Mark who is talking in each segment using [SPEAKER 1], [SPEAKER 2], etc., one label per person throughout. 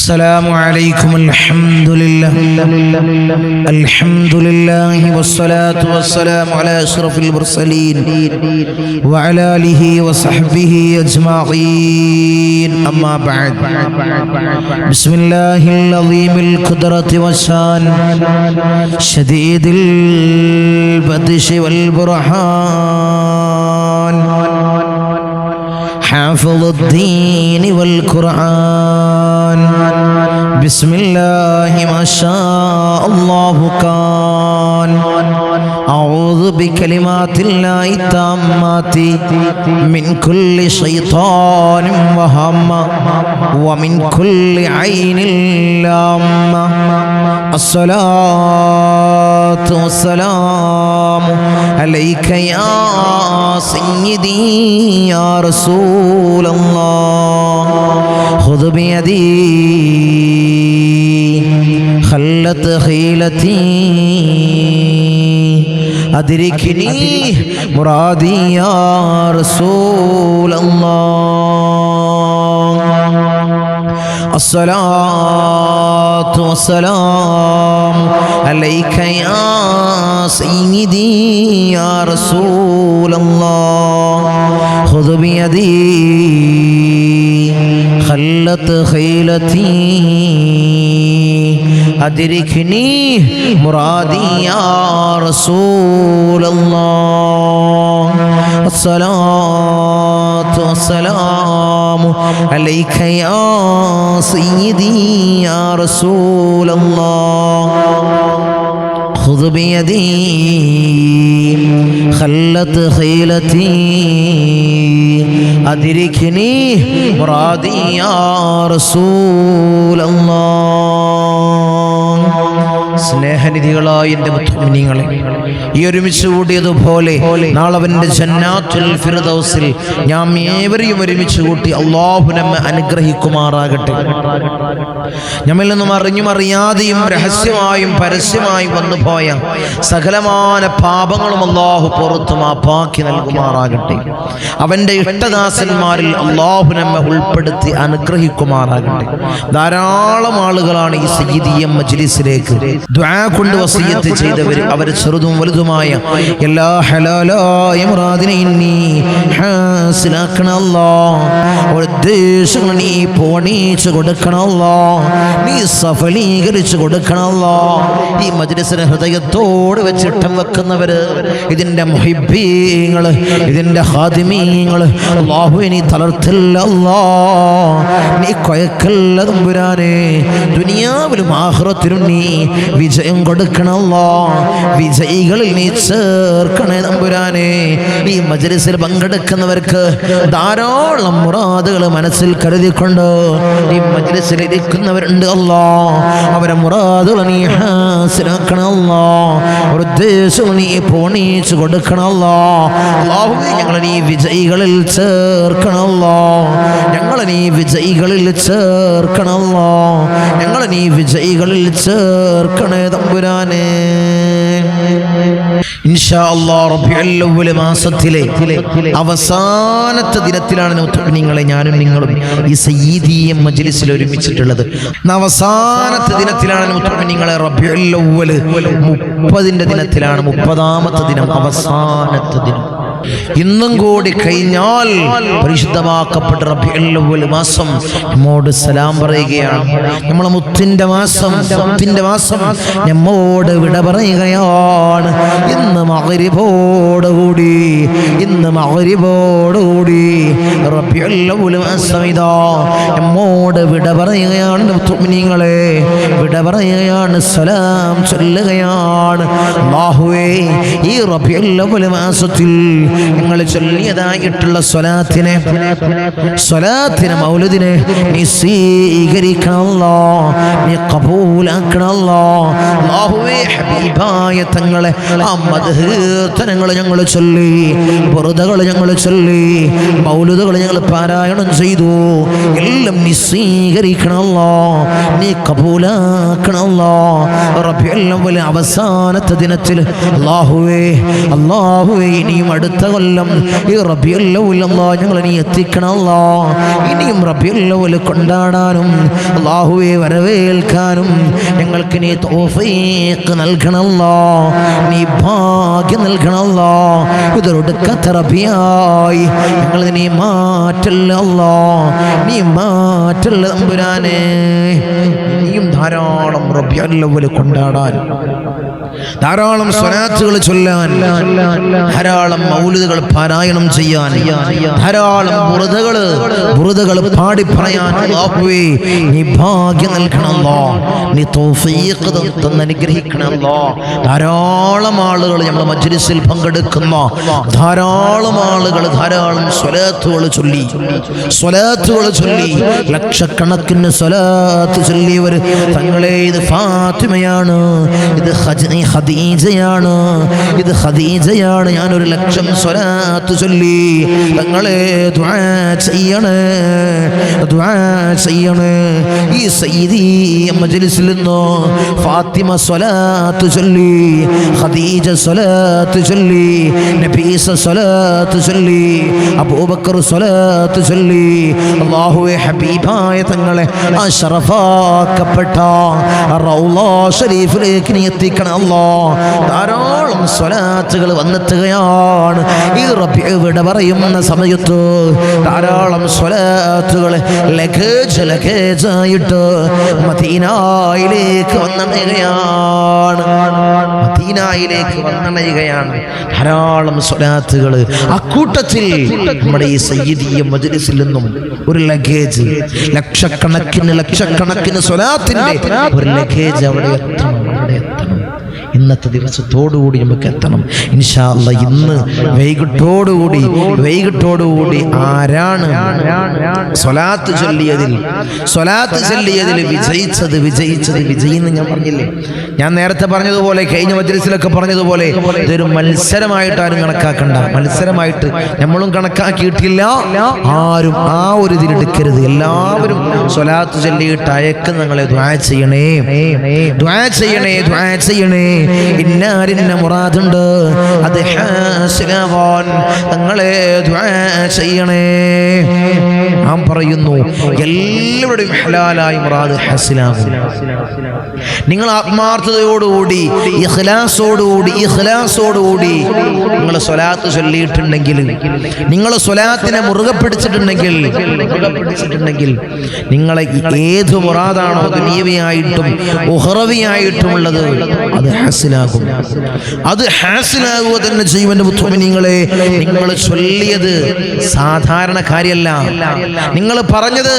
[SPEAKER 1] السلام عليكم. الحمد لله والصلاة والسلام على أشرف المرسلين وعلى آله وصحبه أجمعين. أما بعد، بسم الله العظيم القدرة والشان شديد البطش والبرهان حافظ الدين والقرآن. بسم الله ما شاء الله كان. أعوذ بكلمات الله التامات من كل شيطان وهمة ومن كل عين لامة. الصلاة والسلام عليك يا سيدي يا رسول الله. خذ بيدي خلت خيلتي أدركني مرادي يا رسول الله. الصلاة والسلام عليك يا سيدي يا رسول الله. خذ بيدي خلت خيلتي أدركني مرادي يا رسول الله. الصلاة والسلام عليك يا سيدي يا رسول الله. خذ بيدي خلت خيلتي أدركني مرادي يا رسول الله. സ്നേഹനിധികളായ എൻ്റെ മുഅ്മിനീങ്ങളെ, ഈ ഒരുമിച്ച് കൂടിയതുപോലെ നാളെ അവൻ്റെ ജന്നാത്തുൽ ഫിർദൗസിൽ നാം ഏവരെയും ഒരുമിച്ച് കൂട്ടി അല്ലാഹു നമ്മെ അനുഗ്രഹിക്കുമാറാകട്ടെ. നമ്മിൽ നിന്നും അറിഞ്ഞും അറിയാതെയും രഹസ്യമായും പരസ്യമായും വന്നുപോയ സകലമാന പാപങ്ങളും അല്ലാഹു പുറത്തു മാപ്പാക്കി നൽകുമാറാകട്ടെ. അവൻ്റെ ഇഷ്ടദാസന്മാരിൽ അല്ലാഹു നമ്മെ ഉൾപ്പെടുത്തി അനുഗ്രഹിക്കുമാറാകട്ടെ. ധാരാളം ആളുകളാണ് ഈ സയ്യിദിയ മജ്ലിസിലേക്ക് ദുആ കൊണ്ട് വസിയത്ത് ചെയ്തവർ. അവർ ചെറുതും വലുതുമായ എല്ലാ ഹലാലായ മുറാദിനെയും നീ ഹാസിലാക്കണമല്ലോ. ഉദ്ദേശങ്ങൾ നീ പൂർണ്ണീച്ചു കൊടുക്കണമല്ലോ, നീ സഫലീകരിച്ചു കൊടുക്കണമല്ലോ. ഈ മജ്ലിസിനെ ഹൃദയത്തോട് വെച്ചിട്ടം വെക്കുന്നവര്, ഇതിന്റെ മുഹിബ്ബീങ്ങള്, ഇതിന്റെ ഖാദിമീങ്ങള്, അല്ലാഹുവേ നീ തളർത്തില്ല അല്ലാ, നീ കൊയക്കല്ല തമ്പുരാനെ. ദുനിയാവിലും ആഖിറത്തിലും നീ വിജയം കൊടുക്കണമല്ലോ. വിജയികളിൽ നീ ചേർക്കണേ തമ്പുരാനെ. ഈ മജ്ലിസിൽ പങ്കെടുക്കുന്നവർക്ക് ധാരാളം മുറാദുകൾ മനസ്സിൽ കരുതിക്കൊണ്ട് ഈ മജ്ലിസിൽ ഇരിക്കുന്നവരുണ്ട് അല്ലാ. അവരെ മുറാദുകൾ നീ ഹാസിലാക്കണമല്ലോ. ഒരു ഉദ്ദേശവും നീ പൂർണ്ണീച്ചു കൊടുക്കണമല്ലോ. അല്ലാഹുവേ ഞങ്ങളെ നീ വിജയികളിൽ ചേർക്കണമല്ലോ. ഞങ്ങളെ നീ വിജയികളിൽ ചേർക്കണമല്ലോ. ഞങ്ങളെ നീ വിജയികളിൽ ചേർക്കണേ തമ്പുരാനെ. ഇൻഷാ അല്ലാഹ് റബീഉൽ അവ്വൽ മാസത്തിലെ അവസാനത്തെ ദിനത്തിലാണ് മുഅ്മിനീങ്ങളെ ഞാനും നിങ്ങളും ഈ സയ്യിദിയ മജ്ലിസിൽ ഒരുമിച്ചിട്ടുള്ളത്. അവസാനത്തെ ദിനത്തിലാണ് മുഅ്മിനീങ്ങളെ റബീഉൽ അവ്വൽ 30ന്റെ ദിനത്തിലാണ്. 30ാമത്തെ ദിനം, അവസാനത്തെ ദിനം. ഇന്നും കൂടി കഴിഞ്ഞാൽ പരിശുദ്ധമാക്കപ്പെട്ട റബീഉൽ അവ്വൽ മാസം നമ്മോട് സലാം പറയുകയാണ്. നമ്മളെ മുത്തിന്റെ മാസം, മുത്തിന്റെ മാസം നമ്മോട് വിട പറയുകയാണ്. ഇന്ന് മഗ്രിബോടുകൂടി റബീഉൽ അവ്വൽ മാസം ഇതാ നമ്മോട് വിട പറയുകയാണ്. മുഅ്മിനീങ്ങളെ വിട പറയുകയാണ്, സലാം ചൊല്ലുകയാണ്. അല്ലാഹുവേ ഈ റബീഉൽ അവ്വൽ മാസത്തിൽ നിങ്ങൾ ചൊല്ലിയതായിട്ടുള്ള സ്വലാത്തിനെ മൗലിദിനെ നീ സ്വീകരിക്കണമല്ലോ, നീ ഖബൂലാക്കണമല്ലോ. അല്ലാഹുവേ ഹബീബായ തങ്ങളെ ആ മദ്ഹ് കീർത്തനങ്ങൾ ഞങ്ങൾ ചൊല്ലി, ബുർദകൾ ഞങ്ങൾ ചൊല്ലി, മൗലിദുകൾ ഞങ്ങൾ പാരായണം ചെയ്തു. എല്ലാം നീ സ്വീകരിക്കണമല്ലോ, നീ ഖബൂലാക്കണമല്ലോ. റബീഉൽ അവ്വൽ അവസാനത്തെ ദിനത്തിൽ അല്ലാഹുവേ ഇനിയും അടുത്ത അടുത്ത കൊല്ലം ഈ റബീഉൽ അവ്വൽ അല്ലാഹ് ഞങ്ങളെ നീ എത്തിക്കണം അല്ലാഹ്. ഇനിയും റബീഉൽ അവ്വൽ കൊണ്ടാടാനും അല്ലാഹുവേ വരവേൽക്കാനും ഞങ്ങൾക്ക് നീ തൗഫീഖ് നൽകണം അല്ലാഹ്. നീ ഭാഗ്യം നൽകണം അല്ലാഹ്. ഇതൊടുക്കത്തെ റബീആയി ഞങ്ങൾ നീ മാറ്റല്ല അല്ലാഹ്. നീ മാറ്റല്ല തമ്പുരാനെ. ഇനിയും ധാരാളം റബീഉൽ അവ്വൽ കൊണ്ടാടാൻ, ധാരാളം സ്വലാത്തുകൾ ചൊല്ലാൻ, ധാരാളം മൗലിദുകൾ പാരായണം ചെയ്യാൻ, ധാരാളം ബുറുദകൾ പാടി പറയാൻ അല്ലാഹുവേ നീ ഭാഗ്യം നൽകണം അല്ലാഹ്. നീ തൗഫീഖ് തന്ന് അനുഗ്രഹിക്കണം അല്ലാഹ്. ധാരാളം ആളുകൾ നമ്മുടെ മജ്ലിസിൽ പങ്കെടുക്കുന്ന ധാരാളം ആളുകൾ ധാരാളം സ്വലാത്തുകൾ ചൊല്ലി ലക്ഷക്കണക്കിന് സ്വലാത്ത് ചൊല്ലിയവർ തങ്ങളെ ഇത് ഫാത്തിമയാണ്, ഇത് ഖദീജയാണ്, ഇത് ഖദീജയാണ്, ഞാനൊരു 1,00,000 സ്വലാത്ത് ചൊല്ലി തങ്ങളെ ദുആ ചെയ്യണേ. ഈ സയ്യിദി മജ്ലിസിൽ നിന്ന് ഫാത്തിമ സ്വലാത്ത് ചൊല്ലി, ഖദീജ സ്വലാത്ത് ചൊല്ലി, നബീസ സ്വലാത്ത് ചൊല്ലി, അബൂബക്കർ സ്വലാത്ത് ചൊല്ലി, അല്ലാഹുവേ ഹബീബായ തങ്ങളെ ആ ശറഫാക്കപ്പെട്ട റൗള ഷരീഫിലേക്ക് നീ എത്തിക്കണം അല്ലാഹ്. ധാരാളം സ്വലാത്തുകൾ വന്നെത്തുകയാണ് ഈ റബീഉ പറയുന്ന സമയത്ത്. ധാരാളം സ്വലാത്തുകൾ ലഗേജായിട്ട് മദീനയിലേക്ക് വന്നണയുകയാണ്. ധാരാളം സ്വലാത്തുകൾ. അക്കൂട്ടത്തിൽ നമ്മുടെ ഈ സയ്യിദിയ മജ്ലിസിൽ നിന്നും ഒരു ലഗേജ്, ലക്ഷക്കണക്കിന് സ്വലാത്തിന്റെ ഒരു ലഗേജ് അവിടെ എത്തണം. ഇന്നത്തെ ദിവസത്തോടുകൂടി നമുക്ക് എത്തണം ഇൻഷാ അല്ലാഹ്. ഇന്ന് വൈകിട്ടോടുകൂടി ആരാണ് സ്വലാത്ത് ചൊല്ലിയതിൽ വിജയിന്ന് ഞാൻ പറഞ്ഞില്ലേ? ഞാൻ നേരത്തെ പറഞ്ഞതുപോലെ, കഴിഞ്ഞ മജ്ലിസിലൊക്കെ പറഞ്ഞതുപോലെ, ഇതൊരു മത്സരമായിട്ട് ആരും കണക്കാക്കണ്ട. മത്സരമായിട്ട് നമ്മളും കണക്കാക്കിയിട്ടില്ല. ആരും ആ ഒരു ഇതിലെടുക്കരുത്. എല്ലാവരും സ്വലാത്ത് ചൊല്ലിയിട്ട് അയക്ക് ഞങ്ങളെ ദുആ ചെയ്യണേ. ഇന്നാരിന്ന മുറാദുണ്ട്, അത് ഹാസിലാവാൻ തങ്ങളെ ദുആ ചെയ്യണേ. നാം പറയുന്നു എല്ലാവരുടെയും ഹലാലായ മുറാദ് ഹാസിലാകും. നിങ്ങൾ ആത്മാർത്ഥതയോടുകൂടി ഇഖ്ലാസോടുകൂടി നിങ്ങൾ സ്വലാത്ത് ചൊല്ലിയിട്ടുണ്ടെങ്കിൽ, നിങ്ങൾ സ്വലാത്തിനെ മുറുകെ പിടിച്ചിട്ടുണ്ടെങ്കിൽ നിങ്ങളെ ഏത് മുറാദാണോ ദുനിയവിയായിട്ടും ഉഖറവിയായിട്ടുമുള്ളത് അത് ഹാസിലാകും. അത് ഹാസിലാകുക തന്നെ ചെയ്യുമെന്ന് മുത്തുമിനീങ്ങളെ. നിങ്ങൾ ചൊല്ലിയത് സാധാരണ കാര്യമല്ല, നിങ്ങൾ പറഞ്ഞത്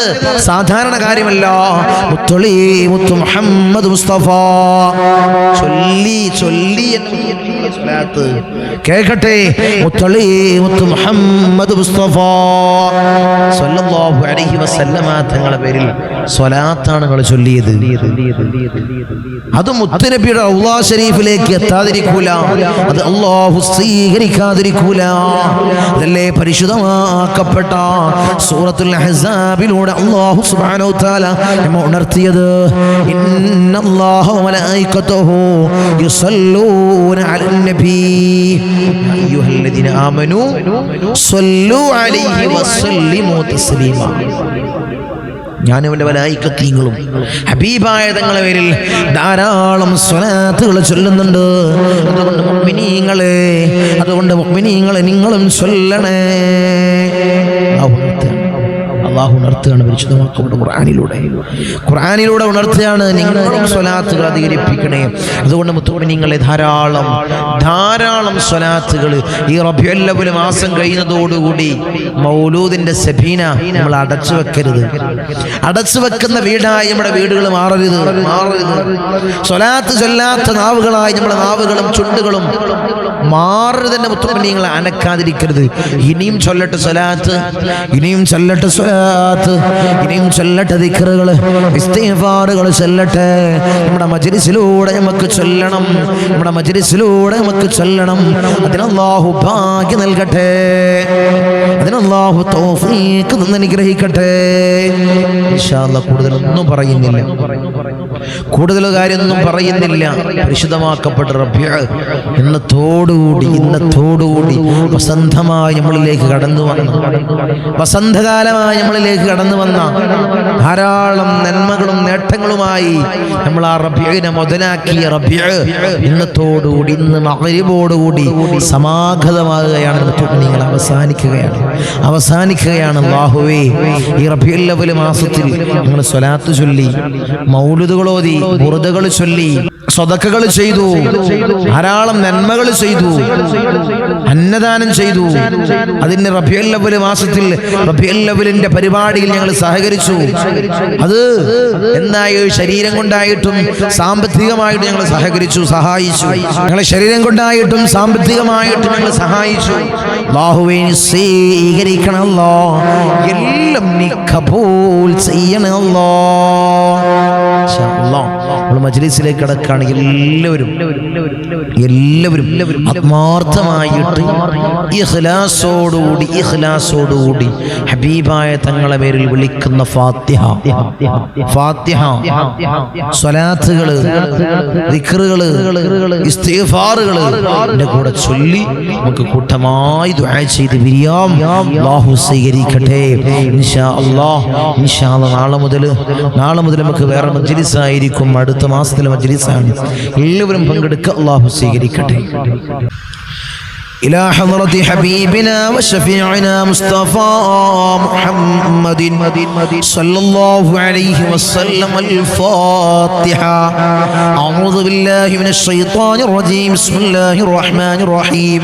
[SPEAKER 1] സാധാരണ കാര്യമല്ല. മുത്തു മുഹമ്മദ് മുസ്തഫ ചൊല്ലി സ്വലാത്ത് കേൾക്കട്ടെ. മുത്തു മുഹമ്മദ് മുസ്തഫ സല്ലല്ലാഹു അലൈഹി വസല്ലമ തങ്ങളുടെ പേരിൽ സ്വലാത്താണ് നിങ്ങൾ ചൊല്ലിയത്. അത് മുത്തുനബിയുടെ റൗള ശരീഫിലേക്ക് എത്താതിരിക്കൂല, അത് അല്ലാഹു സ്വീകരിക്കാതിരിക്കൂല. അതല്ലേ പരിശുദ്ധമാക്കപ്പെട്ട സൂറത്തുൽ അഹ്സാബിലൂടെ അല്ലാഹു സുബ്ഹാനഹു വ തആല നമ്മെ ഉണർത്തിയത്. ഇന്നല്ലാഹ വ മലായികതുഹു യുസല്ലൂന അലൻ നബി അയ്യുഹല്ലദീന ആമനൂ സ്വല്ലു അലൈഹി വസല്ലിമു തസ്ലീമാ. ഞാനും എൻ്റെ മലായികത്തുകളും ഹബീബായ തങ്ങളുടെ പേരിൽ ധാരാളം സ്വലാത്തുകൾ ചൊല്ലുന്നുണ്ട്. അതുകൊണ്ട് മുഅ്മിനീങ്ങളെ നിങ്ങളും ചൊല്ലണേ. അല്ലാഹു ഉണർത്തുകയാണ് പരിശുദ്ധമാക്കപ്പെട്ട ഖുർആനിലൂടെ ഉണർത്തുകയാണ്. നിങ്ങളും സ്വലാത്തുകൾ അധികരിപ്പിക്കണേ. അതുകൊണ്ട് മുത്തുമിനീങ്ങളെ ധാരാളം സ്വലാത്തുകൾ ഈ റബീഉൽ അവ്വൽ മാസം കഴിയുന്നതോടുകൂടി മൗലൂദിന്റെ സബീന നമ്മൾ അടച്ചു വെക്കുന്ന വീടായി നമ്മുടെ വീടുകൾ മാറരുത്. സ്വലാത്ത് ചൊല്ലാത്ത നാവുകളായി നമ്മുടെ നാവുകളും ചുണ്ടുകളും മാറരുത്. തന്നെ മുത്തുമിനീങ്ങളെ അനക്കാതിരിക്കരുത്. ഇനിയും ചൊല്ലട്ടെ സ്വലാത്ത്, ഇനിയും ചൊല്ലട്ടെ ദിക്റുകൾ, ഇസ്തിഗ്ഫാറുകൾ ചൊല്ലട്ടെ. നമ്മുടെ മജ്ലിസിലൂടെ നമുക്ക് ചൊല്ലണം. അതിനല്ലാഹു ഭാഗ്യം നൽകട്ടെ, അതിനല്ലാഹു തൗഫീഖ് തന്ന് അനുഗ്രഹിക്കട്ടെ. ഇൻഷാ അല്ലാഹ് കൂടുതലൊന്നും പറയുന്നില്ല. കൂടുതൽ കാര്യമൊന്നും പറയുന്നില്ല. പരിശുദ്ധമാക്കപ്പെട്ട റബീഉ ഇന്നത്തോടുകൂടി വസന്തമായി നമ്മളിലേക്ക് കടന്നു വന്ന, വസന്തകാലമായി നമ്മളിലേക്ക് കടന്നു വന്ന ധാരാളം നന്മകളും നേട്ടങ്ങളുമായി നമ്മൾ ആ റബീഉനെ മുതലാക്കിയ റബീഉ ഇന്നത്തോടുകൂടി, ഇന്ന് മഗ്‌രിബോടുകൂടി സമാഗതമാകുകയാണ്. നിങ്ങൾ അവസാനിക്കുകയാണ്. അല്ലാഹുവേ, ഈ റബീഉൽ അവ്വൽ മാസത്തിൽ നിങ്ങൾ സ്വലാത്ത് ചൊല്ലി, മൗലിദുകൾ ഓതി, ബുർദകൾ ചൊല്ലി, സദഖകൾ ചെയ്തു, ധാരാളം നന്മകൾ ചെയ്തു, അന്നദാനം ചെയ്തു. അതിന് റബീഉൽ അവ്വൽ മാസത്തിൽ റബീഉൽ അവ്വലിന്റെ പരിപാടിയിൽ ഞങ്ങൾ സഹകരിച്ചു. അത് എന്നായി ശരീരം കൊണ്ടായിട്ടും സാമ്പത്തികമായിട്ടും ഞങ്ങൾ സഹായിച്ചു. ഞങ്ങളെ ശരീരം കൊണ്ടായിട്ടും സാമ്പത്തികമായിട്ടും ഞങ്ങൾ സഹായിച്ചു. അല്ലാഹുവേ, സ്വീകരിക്കണമല്ലോ, എല്ലാം നീ കബൂൽ ചെയ്യണമല്ലോ. നമ്മൾ മജ്‌ലിസിലേക്ക് കടക്കുകയാണ്. എല്ലാവരും ആത്മാർത്ഥമായിട്ട് ഇഖ്ലാസോടുകൂടി ഹബീബായ തങ്ങളെ പേരിൽ വിളിക്കുന്ന ഫാത്തിഹ, സ്വലാത്തുകള്, ദിക്റുകള്, ഇസ്തിഗ്ഫാറുകള് ന്റെ കൂടെ ചൊല്ലി നമുക്ക് കൂട്ടമായി ദുആ ചെയ്ത് പിരിയാം. അല്ലാഹു സ്വീകരിക്കട്ടെ. ഇൻഷാ അല്ലാഹ് നാളെ മുതൽ നമുക്ക് വേറെ മജ്‌ലിസായിരിക്കും. അടുത്ത മാസത്തിലെ മജ്‌ലിസാണ്. എല്ലാവരും പങ്കെടുക്കുക. അല്ലാഹു സ്വീകരിക്കട്ടെ. إلى حضرة حبيبنا وشفيعنا مصطفى محمد صلى الله عليه وسلم. الفاتحة. أعوذ بالله من الشيطان الرجيم. بسم الله الرحمن الرحيم.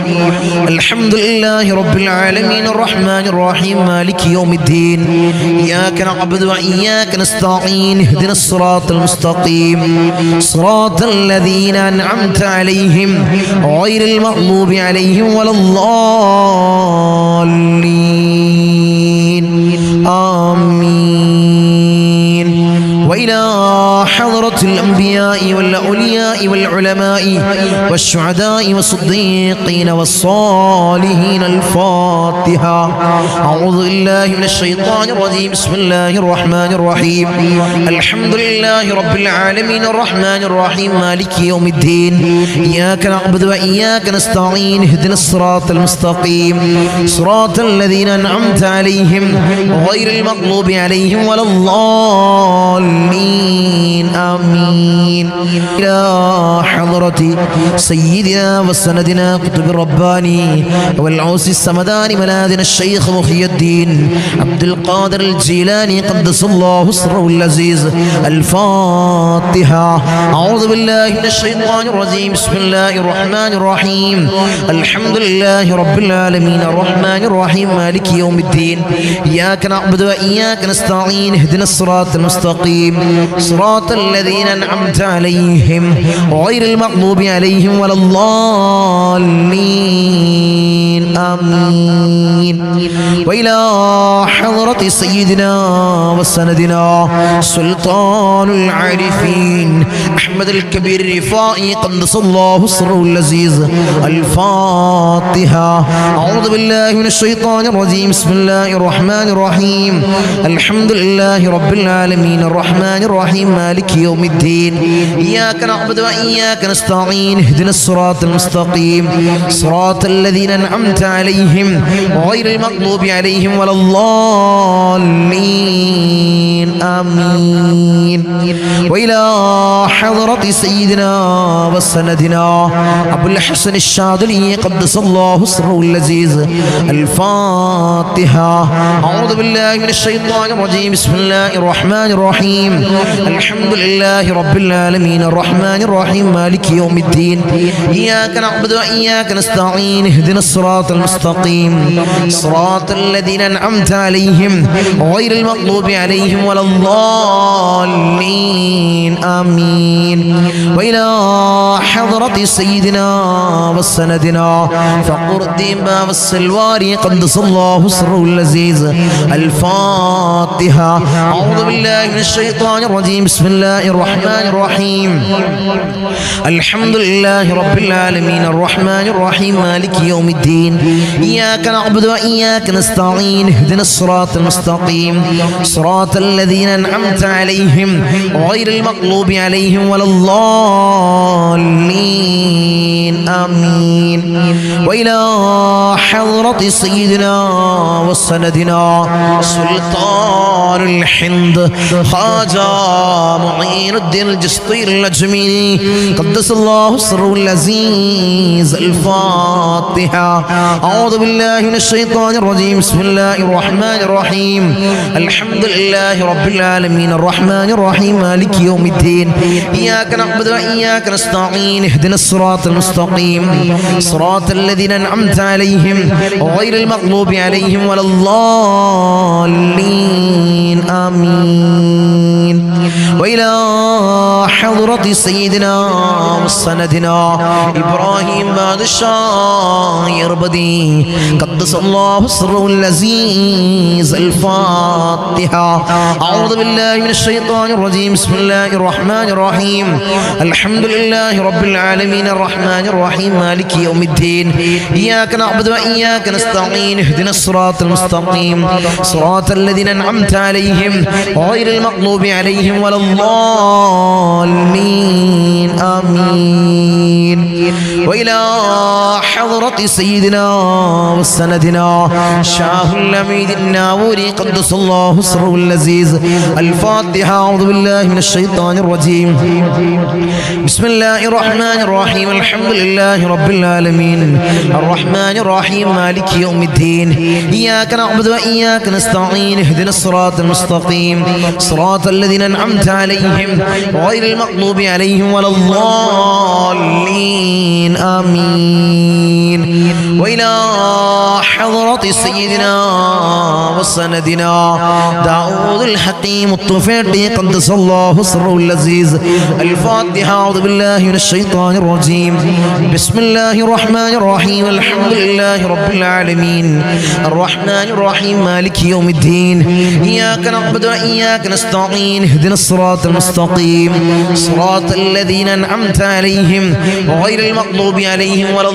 [SPEAKER 1] الحمد لله رب العالمين الرحمن الرحيم مالك يوم الدين. إياك نعبد وإياك نستعين. اهدنا الصراط المستقيم صراط الذين أنعمت عليهم غير المغضوب عليهم ولا الضالين. آمين. وإلى حضرة الأنبياء والأولياء والعلماء والشهداء والصديقين والصالحين. الفاتحة. أعوذ بالله من الشيطان الرجيم. بسم الله الرحمن الرحيم. الحمد لله رب العالمين الرحمن الرحيم مالك يوم الدين. إياك نعبد وإياك نستعين. اهدنا الصراط المستقيم صراط الذين أنعمت عليهم غير المغضوب عليهم ولا الضالين. آمين. إلى حضرة سيدنا وسندنا قطب الرباني والعوس السمداني ملاذنا الشيخ محي الدين عبد القادر الجيلاني قدس الله سره العزيز. الفاتحة. أعوذ بالله من الشيطان الرجيم. بسم الله الرحمن الرحيم. الحمد لله رب العالمين الرحمن الرحيم مالك يوم الدين. إياك نعبد وإياك نستعين. اهدنا الصراط المستقيم صراط الذين أنعمت عليهم غير المغضوب عليهم ولا الضالين. آمين. وإلى حضرة سيدنا وسندنا سلطان العارفين أحمد الكبير الرفاعي قدس الله سره العزيز. الفاتحة. أعوذ بالله من الشيطان الرجيم. بسم الله الرحمن الرحيم. الحمد لله رب العالمين الرحمن الرحيم مالك يوم الدين. إياك نعبد وإياك نستعين. اهدنا الصراط المستقيم صراط الذين أنعمت عليهم غير المغضوب عليهم ولا الضالين. آمين. وإلى حضرة سيدنا وسندنا أبو الحسن الشاذلي قدس الله سره العزيز. الفاتحة. أعوذ بالله من الشيطان الرجيم. بسم الله الرحمن الرحيم. الحمد لله رب العالمين الرحمن الرحيم مالك يوم الدين. إياك نعبد وإياك نستعين. اهدنا الصراط المستقيم صراط الذين أنعمت عليهم غير المغضوب عليهم ولا الضالين. آمين. وإلى حضرة سيدنا وسندنا فقر الدين والسلواري قدس الله سره العزيز. الفاتحة. أعوذ بالله من الشيطان الرجيم. بسم الله الرحمن الرحيم. الحمد لله رب العالمين الرحمن الرحيم مالك يوم الدين. إياك نعبد وإياك نستعين. اهدنا الصراط المستقيم صراط الذين أنعمت عليهم غير المغضوب عليهم ولا الضالين آمين. وإلى حضرة سيدنا وسندنا سلطان الهند خواجہ معين الدين الجسطي الأجميري قدس الله سره العزيز الفاتحة. أعوذ بالله من الشيطان الرجيم. بسم الله الرحمن الرحيم. الحمد لله رب العالمين الرحمن الرحيم مالك يوم الدين إياك نعبد وإياك نستعين اهدنا الصراط المستقيم صراط الذين أنعمت عليهم غير المغضوب عليهم ولا الضالين آمين. وإلى حضرة سيدنا وسندنا إبراهيم بادشاہ يربدي قدس الله سره العزيز الفاتحة. أعوذ بالله من الشيطان الرجيم. بسم الله الرحمن الرحيم. الحمد لله رب العالمين الرحمن الرحيم مالك يوم الدين إياك نعبد وإياك نستعين اهدنا الصراط المستقيم صراط الذين أنعمت عليهم غير المغضوب عليهم ولا الضالين آمين. وإلى حضرة سيدنا وسندنا شاه الأميد الناوري قدس الله سره العزيز الفاتحة. أعوذ بالله من الشيطان الرجيم. بسم الله الرحمن الرحيم. الحمد لله رب العالمين الرحمن الرحيم مالك يوم الدين إياك نعبد وإياك نستعين اهدنا الصراط المستقيم صراط الذين أنعمت عليهم غير المغضوب عليهم ولا الضالين آمين. وإلى حضرة سيدنا وسندنا داود الحكيم الطفيلي قدس الله سره العزيز الفاتحة. أعوذ بالله من الشيطان الرجيم. بسم الله الرحمن الرحيم. الحمد لله رب العالمين الرحمن الرحيم مالك يوم الدين إياك نعبد وإياك نستعين اهدنا الصراط المستقيم صراط الذين أنعمت عليهم غير المغضوب عليهم ولا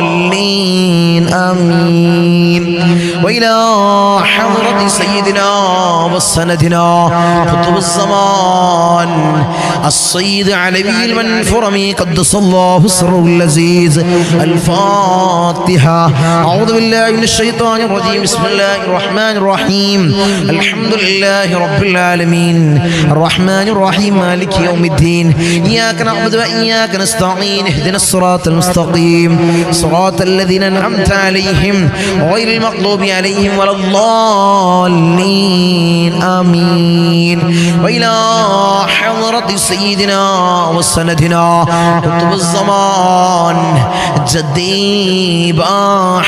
[SPEAKER 1] الضالين آمين. وإلى حضرة سيدنا وسندنا قطب الزمان السيد علوي المنفرمي قدس الله سره العزيز الفاتحة. أعوذ بالله من الشيطان الرجيم. بسم الله الرحمن الرحيم. الحمد لله رب العالمين الرحمن الرحيم مالك يوم الدين إياك نعبد وإياك نستعين اهدنا الصراط المستقيم صراط الذين أنعمت عليهم غير المغضوب عليهم ولا الضالين آمين. وإلى حضرة سيدنا وسندنا قطب الزمان جدي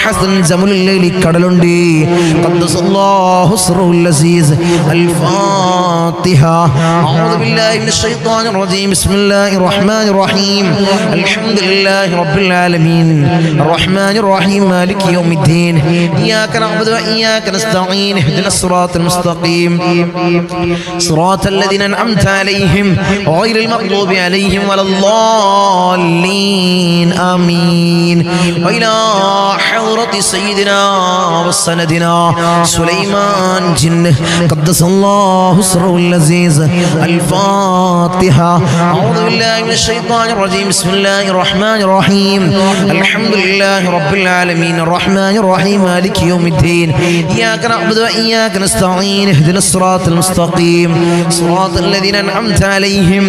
[SPEAKER 1] حسن زمن الليل كدلندي قدس الله سره العزيز الفاتحة. أعوذ بالله من الشيطان الرجيم. بسم الله الرحمن الرحيم. الحمد لله رب العالمين الرحمن الرحيم مالك يوم الدين إياك نعبد وإياك نستعين اهدنا الصراط المستقيم صراط الذين أنعمت عليهم غير المغضوب عليهم ولا الضالين آمين. وإلى حضرة سيدنا وسندنا سليمان جن قدس الله سره العزيز الفاتحة. أعوذ بالله من الشيطان الرجيم. بسم الله الرحمن الرحيم. الحمد لله رب العالمين الرحمن الرحيم مالك يوم الدين إياك نعبد وإياك نستعين اهدنا الصراط المستقيم صراط الذين أنعمت عليهم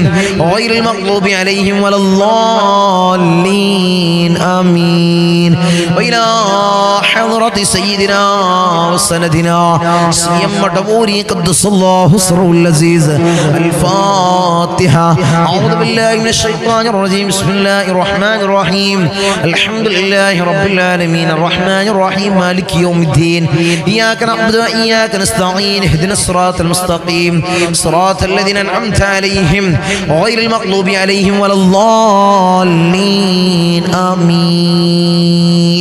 [SPEAKER 1] غير المغضوب عليهم ولا الضالين آمين. وإلى حضرة سيدنا وسندنا سيم مدبوري قدس الله سره العزيز الفاتحة. أعوذ بالله من الشيطان الرجيم. بسم الله الرحمن الرحيم. الحمد لله رب العالمين الرحمن الرحيم مالك يوم الدين إياك نعبد وإياك نستعين اهدنا الصراط المستقيم صراط الذين أنعمت عليهم غير المغضوب عليهم ولا الضالين آمين.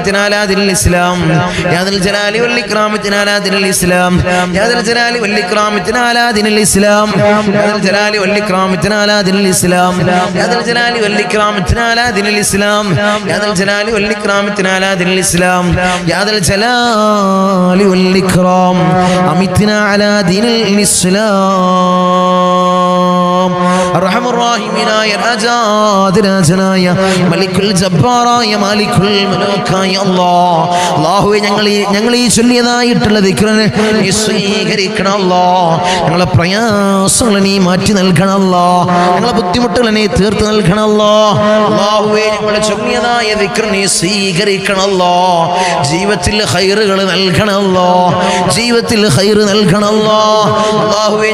[SPEAKER 1] على دين الإسلام يا ذا الجلال والإكرام على دين الإسلام يا ذا الجلال والإكرام على دين الإسلام يا ذا الجلال والإكرام على دين الإسلام يا ذا الجلال والإكرام على دين الإسلام يا ذا الجلال والإكرام على دين الإسلام يا ذا الجلال والإكرام أمتنا على دين الإسلام الرحم الراحمين يا راجاد രാജനായ മലിക്കുൽ ജബ്ബാറായ മാലിക്കുൽ മലൂക്കായ അല്ലാഹുവേ ഞങ്ങൾ ഈ ചൊല്ലിയതായിട്ടുള്ള ദിക്റിനെ നീ സ്വീകരിക്കണം അല്ലാഹ് ഞങ്ങളുടെ പ്രയാസങ്ങൾ നീ മാറ്റി നൽകണം അല്ലാഹ് ഞങ്ങളുടെ ബുദ്ധിമുട്ടുകൾ നീ തീർത്ത് നൽകണം അല്ലാഹ് അല്ലാഹുവേ ഞങ്ങൾ ചൊല്ലിയതായ ദിക്ർ നീ സ്വീകരിക്കണം അല്ലാഹ് ജീവിതത്തിൽ ഖൈറുകൾ നൽകണം അല്ലാഹ് ജീവിതത്തിൽ ഖൈർ നൽകണം അല്ലാഹ് അല്ലാഹുവേ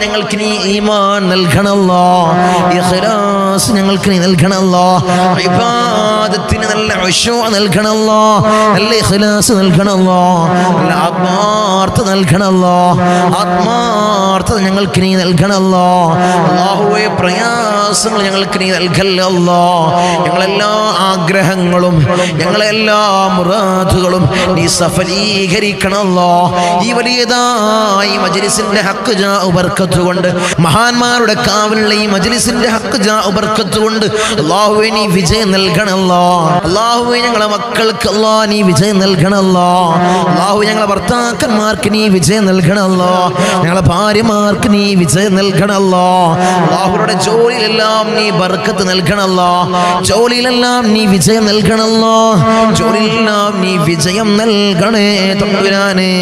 [SPEAKER 1] ഞങ്ങൾക്ക് നീ ഈമാൻ നൽകണം അല്ലാഹ് ഇഖ്ലാസ് ഞങ്ങൾക്ക് നീ നൽകണം അല്ലാഹ് ഇബാദത്തിന് നല്ല ഖുശൂ നൽകണം അല്ലാഹ് നല്ല ഇഖ്ലാസ് നൽകണം അല്ലാഹ് നല്ല ആത്മാർത്ഥത നൽകണം അല്ലാഹ് ആത്മാർത്ഥത ഞങ്ങൾക്ക് നീ നൽകണം അല്ലാഹ് അല്ലാഹുവേ പ്രയാസങ്ങൾ ഞങ്ങൾക്ക് നീ നൽകല്ലേ അല്ലാഹ് ഞങ്ങളെല്ലാ ആഗ്രഹങ്ങളും ഞങ്ങളെല്ലാ മുറാദുകളും നീ സഫലീകരിക്കണം അല്ലാഹ് ഈ വലിയതായ മജ്ലിസിന്റെ ഹഖ് ജാ ബർക്കത്ത് കൊണ്ട് മഹാന്മാരുടെ കാവലുള്ള ഈ മജ്ലിസിന്റെ ഹഖ് ജാ ബർക്കത്ത് കൊണ്ട് അല്ലാഹുവേ നീ വിജയം നൽകണം അല്ലാഹ് അല്ലാഹുവേ ഞങ്ങളുടെ മക്കൾക്ക് അല്ലാഹ് നീ വിജയം നൽകണം അല്ലാഹ് അല്ലാഹുവേ ഞങ്ങളുടെ ഭർത്താക്കന്മാർക്ക് നീ വിജയം നൽകണം അല്ലാഹ് ഞങ്ങളുടെ ഭാര്യമാർക്ക് നീ വിജയം നൽകണം അല്ലാഹ് അല്ലാഹുവരുടെ ജോലിയിലെല്ലാം നീ ബർക്കത്ത് നൽകണം അല്ലാഹ് ജോലിയിലെല്ലാം നീ വിജയം നൽകണം അല്ലാഹ് ജോലിയിലെല്ലാം നീ വിജയം നൽകണേ തമ്പുരാനേ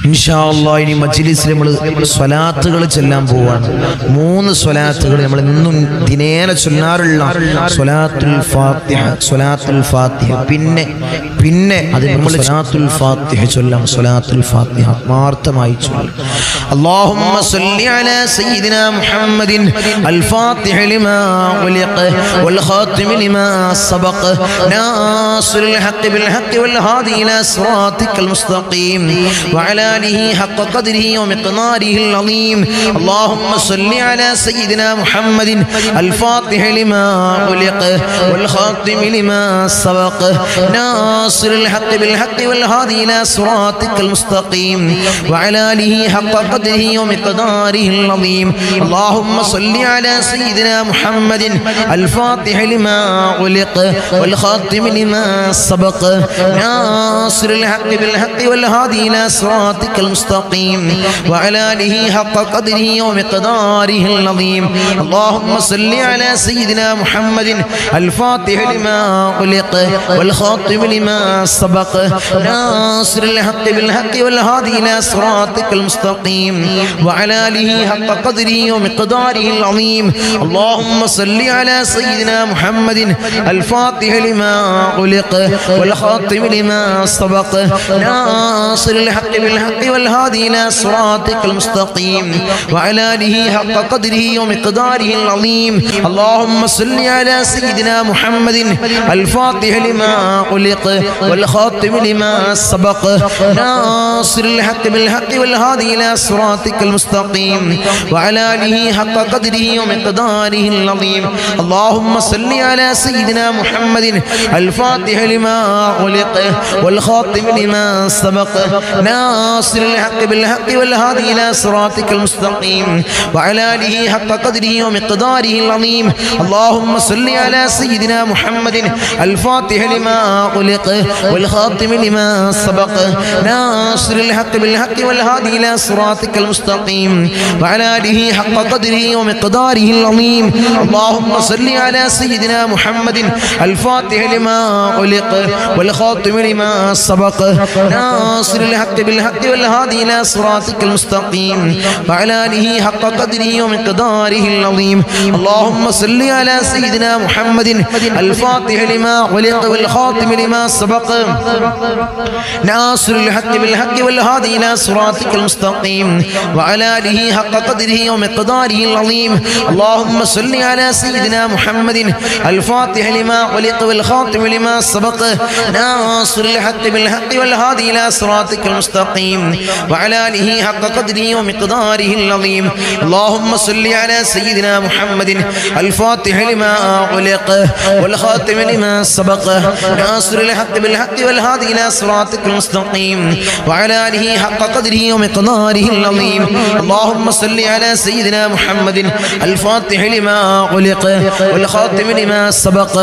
[SPEAKER 1] ഇൻഷാ അല്ലാഹ് ഇനി മജ്ലിസിൽ നമ്മൾ സ്വലാത്തുകൾ ചൊല്ലാൻ പോവാണ് 3 സ്വലാത്തുകൾ നമ്മൾ ഇന്നും ദിനേന ചൊല്ലാറുള്ള സ്വലാത്തുൽ ഫാത്തിഹ പിന്നെ അതിന് നമ്മൾ സ്വലാത്തുൽ ഫാത്തിഹ ചൊല്ലാം സ്വലാത്തുൽ ഫാത്തിഹ ആത്മാർത്ഥമായി ചൊല്ലാം اللهم صل على سيدنا محمد الفاتح لما ولق والخاتم لما سبق ناصر الحق بالحق والهادي إلى صراطك المستقيم وعلى آله حق قدره ومقداره العظيم اللهم صل على سيدنا محمد الفاتح لما ولق والخاتم لما سبق ناصر الحق بالحق والهادي إلى صراطك المستقيم وعلى آله حق قدره ومقداره العظيم اللهم صل على سيدنا محمد الفاتح لما ولق والخاتم لما سبق ناصر الحق بالحق والهادي إلى صراطك المستقيم وعلى آله حق قدره ومقداره العظيم اللهم صل على سيدنا محمد الفاتح لما ولق والخاتم لما سبق ناصر الحق بالحق والهادي إلى صراطك المستقيم وعلى آله حق قدره ومقداره العظيم اللهم صل على سيدنا محمد الفاتح لما ولق والخاتم لما سبق ناصر الحق بالحق والهادي إلى صراطك المستقيم وعلى آله حق قدره ومقداره العظيم اللهم صل على سيدنا محمد الفاتح لما ولق والخاتم لما سبق ناصر الحق بالحق والهادي إلى صراطك المستقيم وعلى آله حق قدره ومقداره العظيم اللهم صل على سيدنا محمد الفاتح لما ولق والخاتم لما سبق ناصر الحق بالحق والهادي إلى صراطك المستقيم وعلى آله حق قدره ومقداره العظيم اللهم صل على سيدنا محمد الفاتح لما ولق والخاتم لما سبق ناصر الحق بالحق والهادي إلى صراطك المستقيم وعلى آله حق قدره ومقداره العظيم اللهم صل على سيدنا محمد الفاتح لما ولق والخاتم لما سبق ناصر الحق بالحق والهادي إلى صراطك المستقيم وعلى آله حق قدره ومقداره العظيم اللهم صل على سيدنا محمد الفاتح لما ولق والخاتم لما سبق ناصر الحق بالحق والهادي إلى صراطك المستقيم وعلى آله حق قدره ومقداره العظيم اللهم صل على سيدنا محمد الفاتح لما ولق والخاتم لما سبق ناصر الحق بالحق والهادي إلى صراطك المستقيم المستقيم وعلى آله حق قدره ومقداره العظيم اللهم صل على سيدنا محمد الفاتح لما أغلق والخاتم لما سبق ناصر الحق بالحق والهادي إلى صراطك المستقيم وعلى آله حق قدره ومقداره العظيم اللهم صل على سيدنا محمد الفاتح لما أغلق والخاتم لما سبق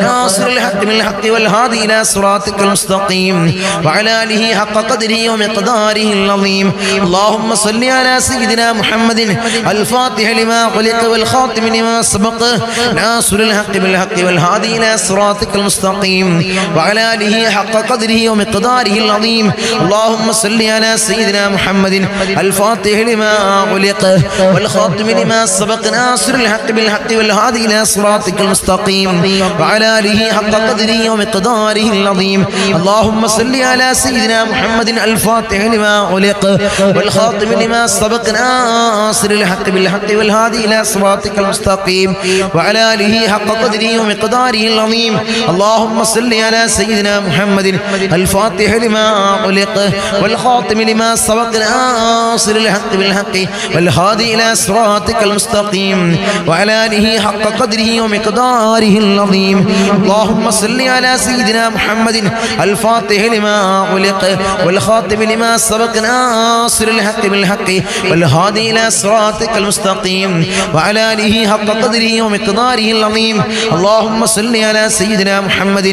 [SPEAKER 1] ناصر الحق بالحق والهادي إلى صراطك المستقيم وعلى آله حق قدره ومقداره العظيم اللهم صل على سيدنا محمد الفاتح لما أغلق والخاتم لما سبق ناصر الحق بالحق والهادي إلى صراطك المستقيم وعلى آله حق قدره ومقداره العظيم اللهم صل على سيدنا محمد الفاتح لما أغلق والخاتم لما سبق ناصر الحق بالحق والهادي إلى صراطك المستقيم وعلى آله حق قدره ومقداره العظيم اللهم صل على سيدنا محمد الفاتح لما أغلق والخاتم لما سبق ناصر الحق بالحق والهادي إلى صراطك المستقيم وعلى آله حق قدره ومقداره العظيم اللهم صل على سيدنا محمد الفاتح لما أغلق والخاتم لما سبق ناصر الحق بالحق والهادي إلى صراطك المستقيم وعلى آله حق قدره ومقداره العظيم اللهم صل على سيدنا محمد الفاتح لما أغلق والخاتم لما سبق ناصر الحق بالحق والهادي إلى صراطك المستقيم وعلى آله حق قدره ومقداره العظيم اللهم صل على سيدنا محمد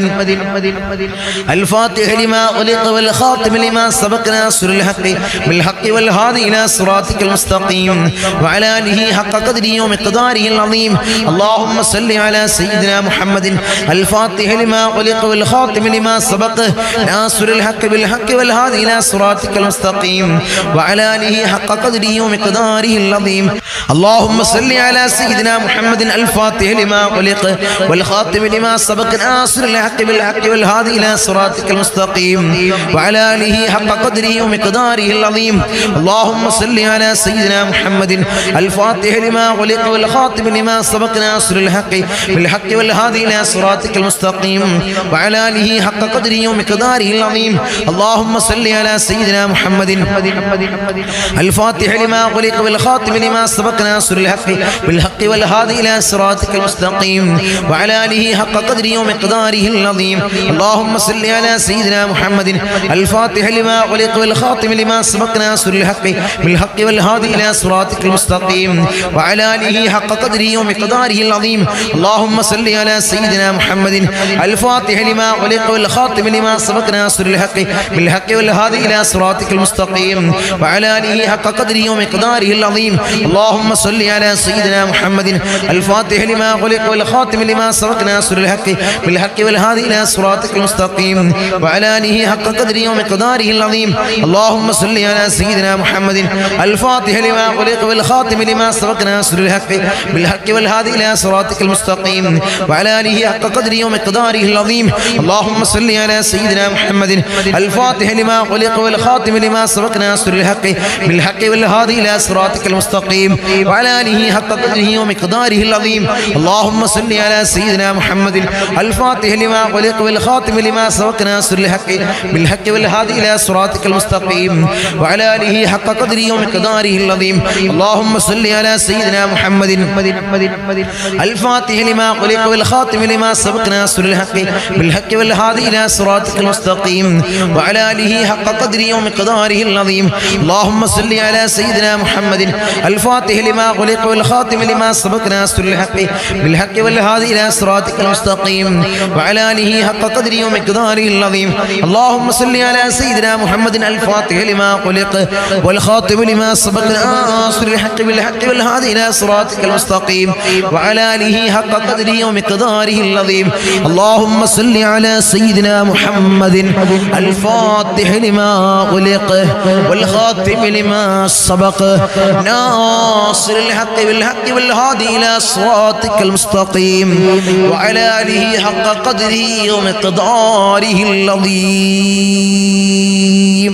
[SPEAKER 1] الفاتح لما أغلق والخاتم لما سبق ناصر الحق بالحق والهادي إلى صراطك المستقيم وعلى آله حق قدره ومقداره العظيم اللهم صل على سيدنا محمد الفاتح لما أغلق والخاتم لما سبق ناصر الحق بالحق والهادي إلى صراطك المستقيم وعلى آله حق قدره ومقداره العظيم اللهم صل على سيدنا محمد الفاتح لما أغلق والخاتم لما سبق ناصر الحق بالحق والهادي إلى صراطك المستقيم وعلى آله حق قدره ومقداره العظيم اللهم صل على سيدنا محمد الفاتح لما أغلق والخاتم لما سبق ناصر الحق بالحق والهادي إلى صراطك المستقيم وعلى آله حق قدره ومقداره العظيم اللهم صل على سيدنا محمد الفاتح لما أغلق والخاتم لما سبق ناصر الحق بالحق والهادي إلى صراطك المستقيم وعلى آله حق قدره ومقداره العظيم اللهم صل على سيدنا محمد الفاتح لما أغلق والخاتم لما سبق ناصر الحق بالحق والهادي إلى صراطك المستقيم وعلى آله حق قدره ومقداره العظيم اللهم صل على سيدنا محمد الفاتح لما أغلق والخاتم لما سبق ناصر الحق بالحق والهادي إلى صراطك المستقيم وعلى آله حق قدره ومقداره العظيم اللهم صل على سيدنا محمد الفاتح لما أغلق والخاتم لما سبق ناصر الحق بالحق والهادي إلى صراطك المستقيم وعلى آله حق قدره ومقداره العظيم اللهم صل على سيدنا محمد الفاتح لما أغلق والخاتم لما سبق ناصر الحق بالحق والهادي إلى صراطك المستقيم وعلى آله حق قدره ومقداره العظيم اللهم صل على سيدنا محمد الفاتح لما أغلق والخاتم لما سبق ناصر الحق بالحق والهادي إلى صراطك المستقيم وعلى آله حق قدره ومقداره العظيم اللهم صل على سيدنا محمد الفاتح لما أغلق والخاتم لما سبق ناصر الحق بالحق والهادي إلى صراطك المستقيم وعلى آله حق قدره ومقداره العظيم اللهم صل على سيدنا محمد الفاتح لما أغلق والخاتم لما سبق ناصر الحق بالحق والهادي إلى صراطك المستقيم وعلى آله حق قدره ومقداره العظيم اللهم صل على سيدنا محمد الفاتح لما أغلق والخاتم لما سبق ناصر الحق بالحق والهادي إلى صراطك المستقيم وعلى آله حق قدره ومقداره العظيم اللهم صل على سيدنا محمد الفاتح لما أغلق والخاتم لما سبق ناصر الحق بالحق والهادي إلى صراطك المستقيم وعلى آله حق قدره ومقداره العظيم اللهم صل على سيدنا محمد الفاتح لما أغلق والخاتم لما سبق ناصر الحق بالحق والهادي إلى صراطك المستقيم وعلى آله حق قدره ومقداره العظيم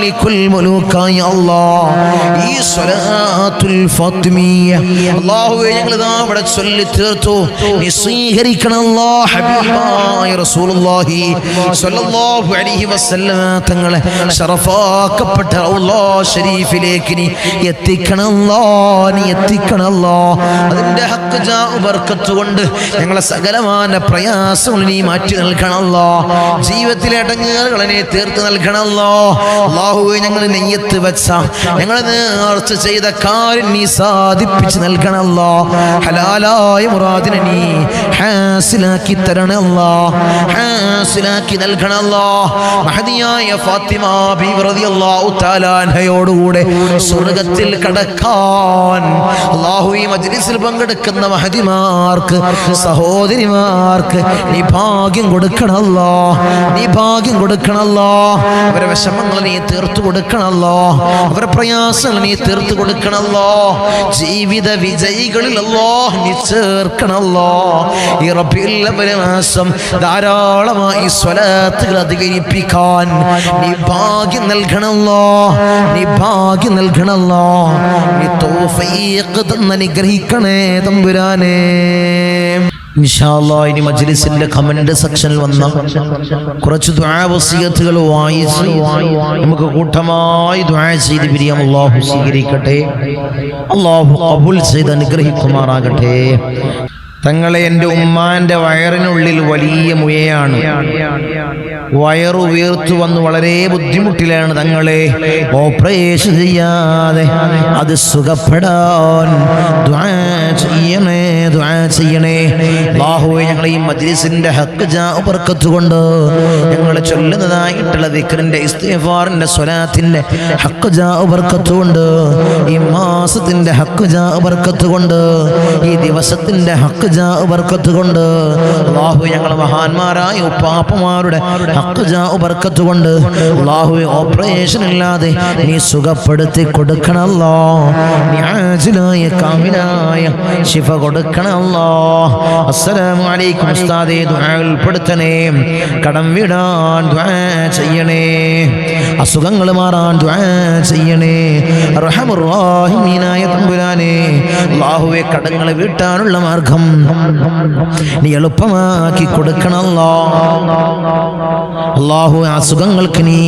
[SPEAKER 1] മാലിക്കുൽ മുലൂക്കായ അല്ലാഹ് ഈ സ്വലാത്തുൽ ഫാത്തിമിയ അല്ലാഹുവേ ഞങ്ങൾ ഇതാ ഇവിടെ ചൊല്ലി തീർത്തു. നീ സ്വീകരിക്കണം അല്ലാഹ്. ഹബീബായ റസൂലുള്ളാഹി സ്വല്ലല്ലാഹു അലൈഹി വസല്ലം തങ്ങളെ ശറഫാക്കപ്പെട്ട അല്ലാഹ് ശരീഫിലേക്ക് നീ എത്തിക്കണം അല്ലാഹ്. നീ എത്തിക്കണം അല്ലാഹ്. അതിന്റെ ഹക്ക് ജാ ബർക്കത്ത് കൊണ്ട് ഞങ്ങളെ സകലമായ പ്രയാസങ്ങൾ നീ മാറ്റി നൽകണം അല്ലാഹ്. ജീവിതത്തിലെ അടങ്ങേറുകളെ നീ തീർത്ത് നൽകണം അല്ലാഹ്. അല്ലാഹുവേ ഞങ്ങൾ നെയ്യത്ത് വെച്ച ഞങ്ങൾ നേർച്ച ചെയ്ത കാര്യം നീ സാധിപ്പിച്ച് നൽകണം അല്ലാഹ്. ഹലാലായ മുറാദിനെ നീ ഹാസിലാക്കി തരണം അല്ലാഹ്. ഹാസിലാക്കി നൽകണം അല്ലാഹ്. മഹദിയായ ഫാത്തിമ ബീവി റളിയല്ലാഹു തആല അൻഹയോടുകൂടെ സ്വർഗ്ഗത്തിൽ കടക്കാൻ അല്ലാഹു ഈ മജ്ലിസിൽ പങ്കെടുക്കുന്ന മഹദിമാർക്ക് സഹോദരിമാർക്ക് നീ ഭാഗ്യം കൊടുക്കണം അല്ലാഹ്. നീ ഭാഗ്യം കൊടുക്കണം അല്ലാഹ്. അവരുടെ വിഷമങ്ങൾ നീ തീർത്തു കൊടുക്കണം അല്ലാഹ്. അവരുടെ പ്രയാസങ്ങൾ നീ തീർത്തു കൊടുക്കണം അല്ലാഹ്. ജീവിത വിജയികളിൽ അല്ലാഹ് നീ ചേർക്കണം അല്ലാഹ്. ഈ റബീഉൽ അവ്വൽ മാസം ധാരാളമായി സ്വലാത്തുകൾ അധികരിപ്പിക്കാൻ നീ ഭാഗ്യം നൽകണം അല്ലാഹ്. നീ ഭാഗ്യം നൽകണം അല്ലാഹ്. നീ തൗഫീഖ് തന്ന് അനുഗ്രഹിക്കണേ തമ്പുരാനേ. ഇൻഷാ അല്ലാഹ് ഇനി മജ്ലിസിന്റെ കമന്റ് സെക്ഷനിൽ വന്ന കുറച്ച് ദുആ വസിയത്തുകൾ വായിച്ച് നമുക്ക് കൂട്ടമായി ദുആ ചെയ്ത് പിരിയാം. അല്ലാഹു സ്വീകരിക്കട്ടെ. അല്ലാഹു ഖബൂൽ ചെയ്ത് അനുഗ്രഹിക്കുമാറാകട്ടെ. തങ്ങളെ എൻ്റെ ഉമ്മാന്റെ വയറിനുള്ളിൽ വലിയ മുയയാണ്. വയറു വീർത്തു വന്ന് വളരെ ബുദ്ധിമുട്ടിലാണ് തങ്ങളെ. ഓപ്പറേഷൻ ചെയ്യാതെ അത് സുഖപ്പെടാൻ ദുആ ചെയ്യണേ, ദുആ ചെയ്യണേ. അല്ലാഹുവേ ഞങ്ങൾ ഈ മജ്ലിസിന്റെ ഹക്ക് ജാ ബർക്കത്ത് കൊണ്ട് ഞങ്ങൾ ചൊല്ലുന്നതായിട്ടുള്ള ദിക്റിന്റെ ഇസ്തിഗ്ഫാറിന്റെ സ്വലാത്തിന്റെ ഹക്ക് ജാ ബർക്കത്ത് കൊണ്ട് ഈ മാസത്തിന്റെ ഹക്ക് ജാ ബർക്കത്ത് കൊണ്ട് ഈ ദിവസത്തിന്റെ ഹക്ക് ജാ ബർക്കത്ത് കൊണ്ട് അല്ലാഹു ഞങ്ങൾ മഹാന്മാരായ ഉപ്പാപ്പമാരുടെ ഹക്ക് ജാ ബർക്കത്ത് കൊണ്ട് അല്ലാഹുവേ ഓപ്പറേഷൻ ഇല്ലാതെ നീ സുഖപ്പെടുത്തി കൊടുക്കണം അല്ലാഹ്. നീ ആജിലായ കാമിലായ ശിഫ കൊടുക്കണം അല്ലാഹ്. അസ്സലാമു അലൈക്കും ഉസ്താദേ. ദുആ ഉൾപ്പെടുത്തണേ. കടം വീടാൻ ദുആ ചെയ്യണേ. അസുഖങ്ങൾ മാറാൻ ദുആ ചെയ്യണേ. അർഹമുർ റഹീമീനായ തമ്പുരാനേ അല്ലാഹുവേ കടങ്ങൾ വീട്ടാനുള്ള മാർഗം നീ എളുപ്പമാക്കി കൊടുക്കണം അല്ലാഹു. അസുഖങ്ങൾക്ക് നീ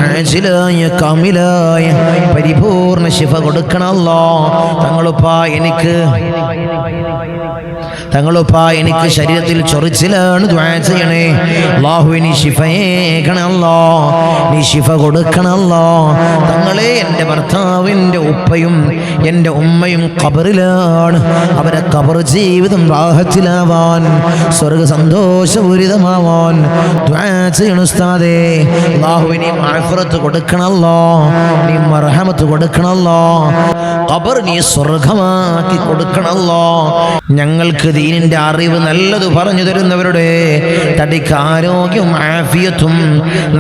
[SPEAKER 1] ആജിലായ കാമിലായ പരിപൂർണ ശിഫ കൊടുക്കണം അല്ലാഹ്. തങ്ങളുപ്പാ എനിക്ക് ശരീരത്തിൽ ചൊറിച്ചിലാണ് ദുആ ചെയ്യണേ അല്ലാഹു. നീ ശിഫയേകണം അല്ലാഹ്. നീ ശിഫ കൊടുക്കണം അല്ലാഹ്. തങ്ങളെ എൻ്റെ ഭർത്താവിൻ്റെ ഉപ്പയും എൻ്റെ ഉമ്മയും ഖബറിലാണ്. അവരെ ഖബർ ജീവിതം റാഹത്തിലാവാൻ സ്വർഗ്ഗ സന്തോഷപൂരിതമാവാൻ ദുആ ചെയ്യണം ഉസ്താദേ. അല്ലാഹു നീ മഗ്ഫിറത്ത് കൊടുക്കണം അല്ലാഹ്. നീ മർഹമത്ത് കൊടുക്കണം അല്ലാഹ്. ഖബർ നീ സ്വർഗ്ഗമാക്കി കൊടുക്കണം അല്ലാഹ്. ഞങ്ങൾക്ക് ദീനിന്റെ അറിവ് നല്ലത് പറഞ്ഞു തരുന്നവരുടെ തടിക്ക് ആരോഗ്യവും ആഫിയത്തും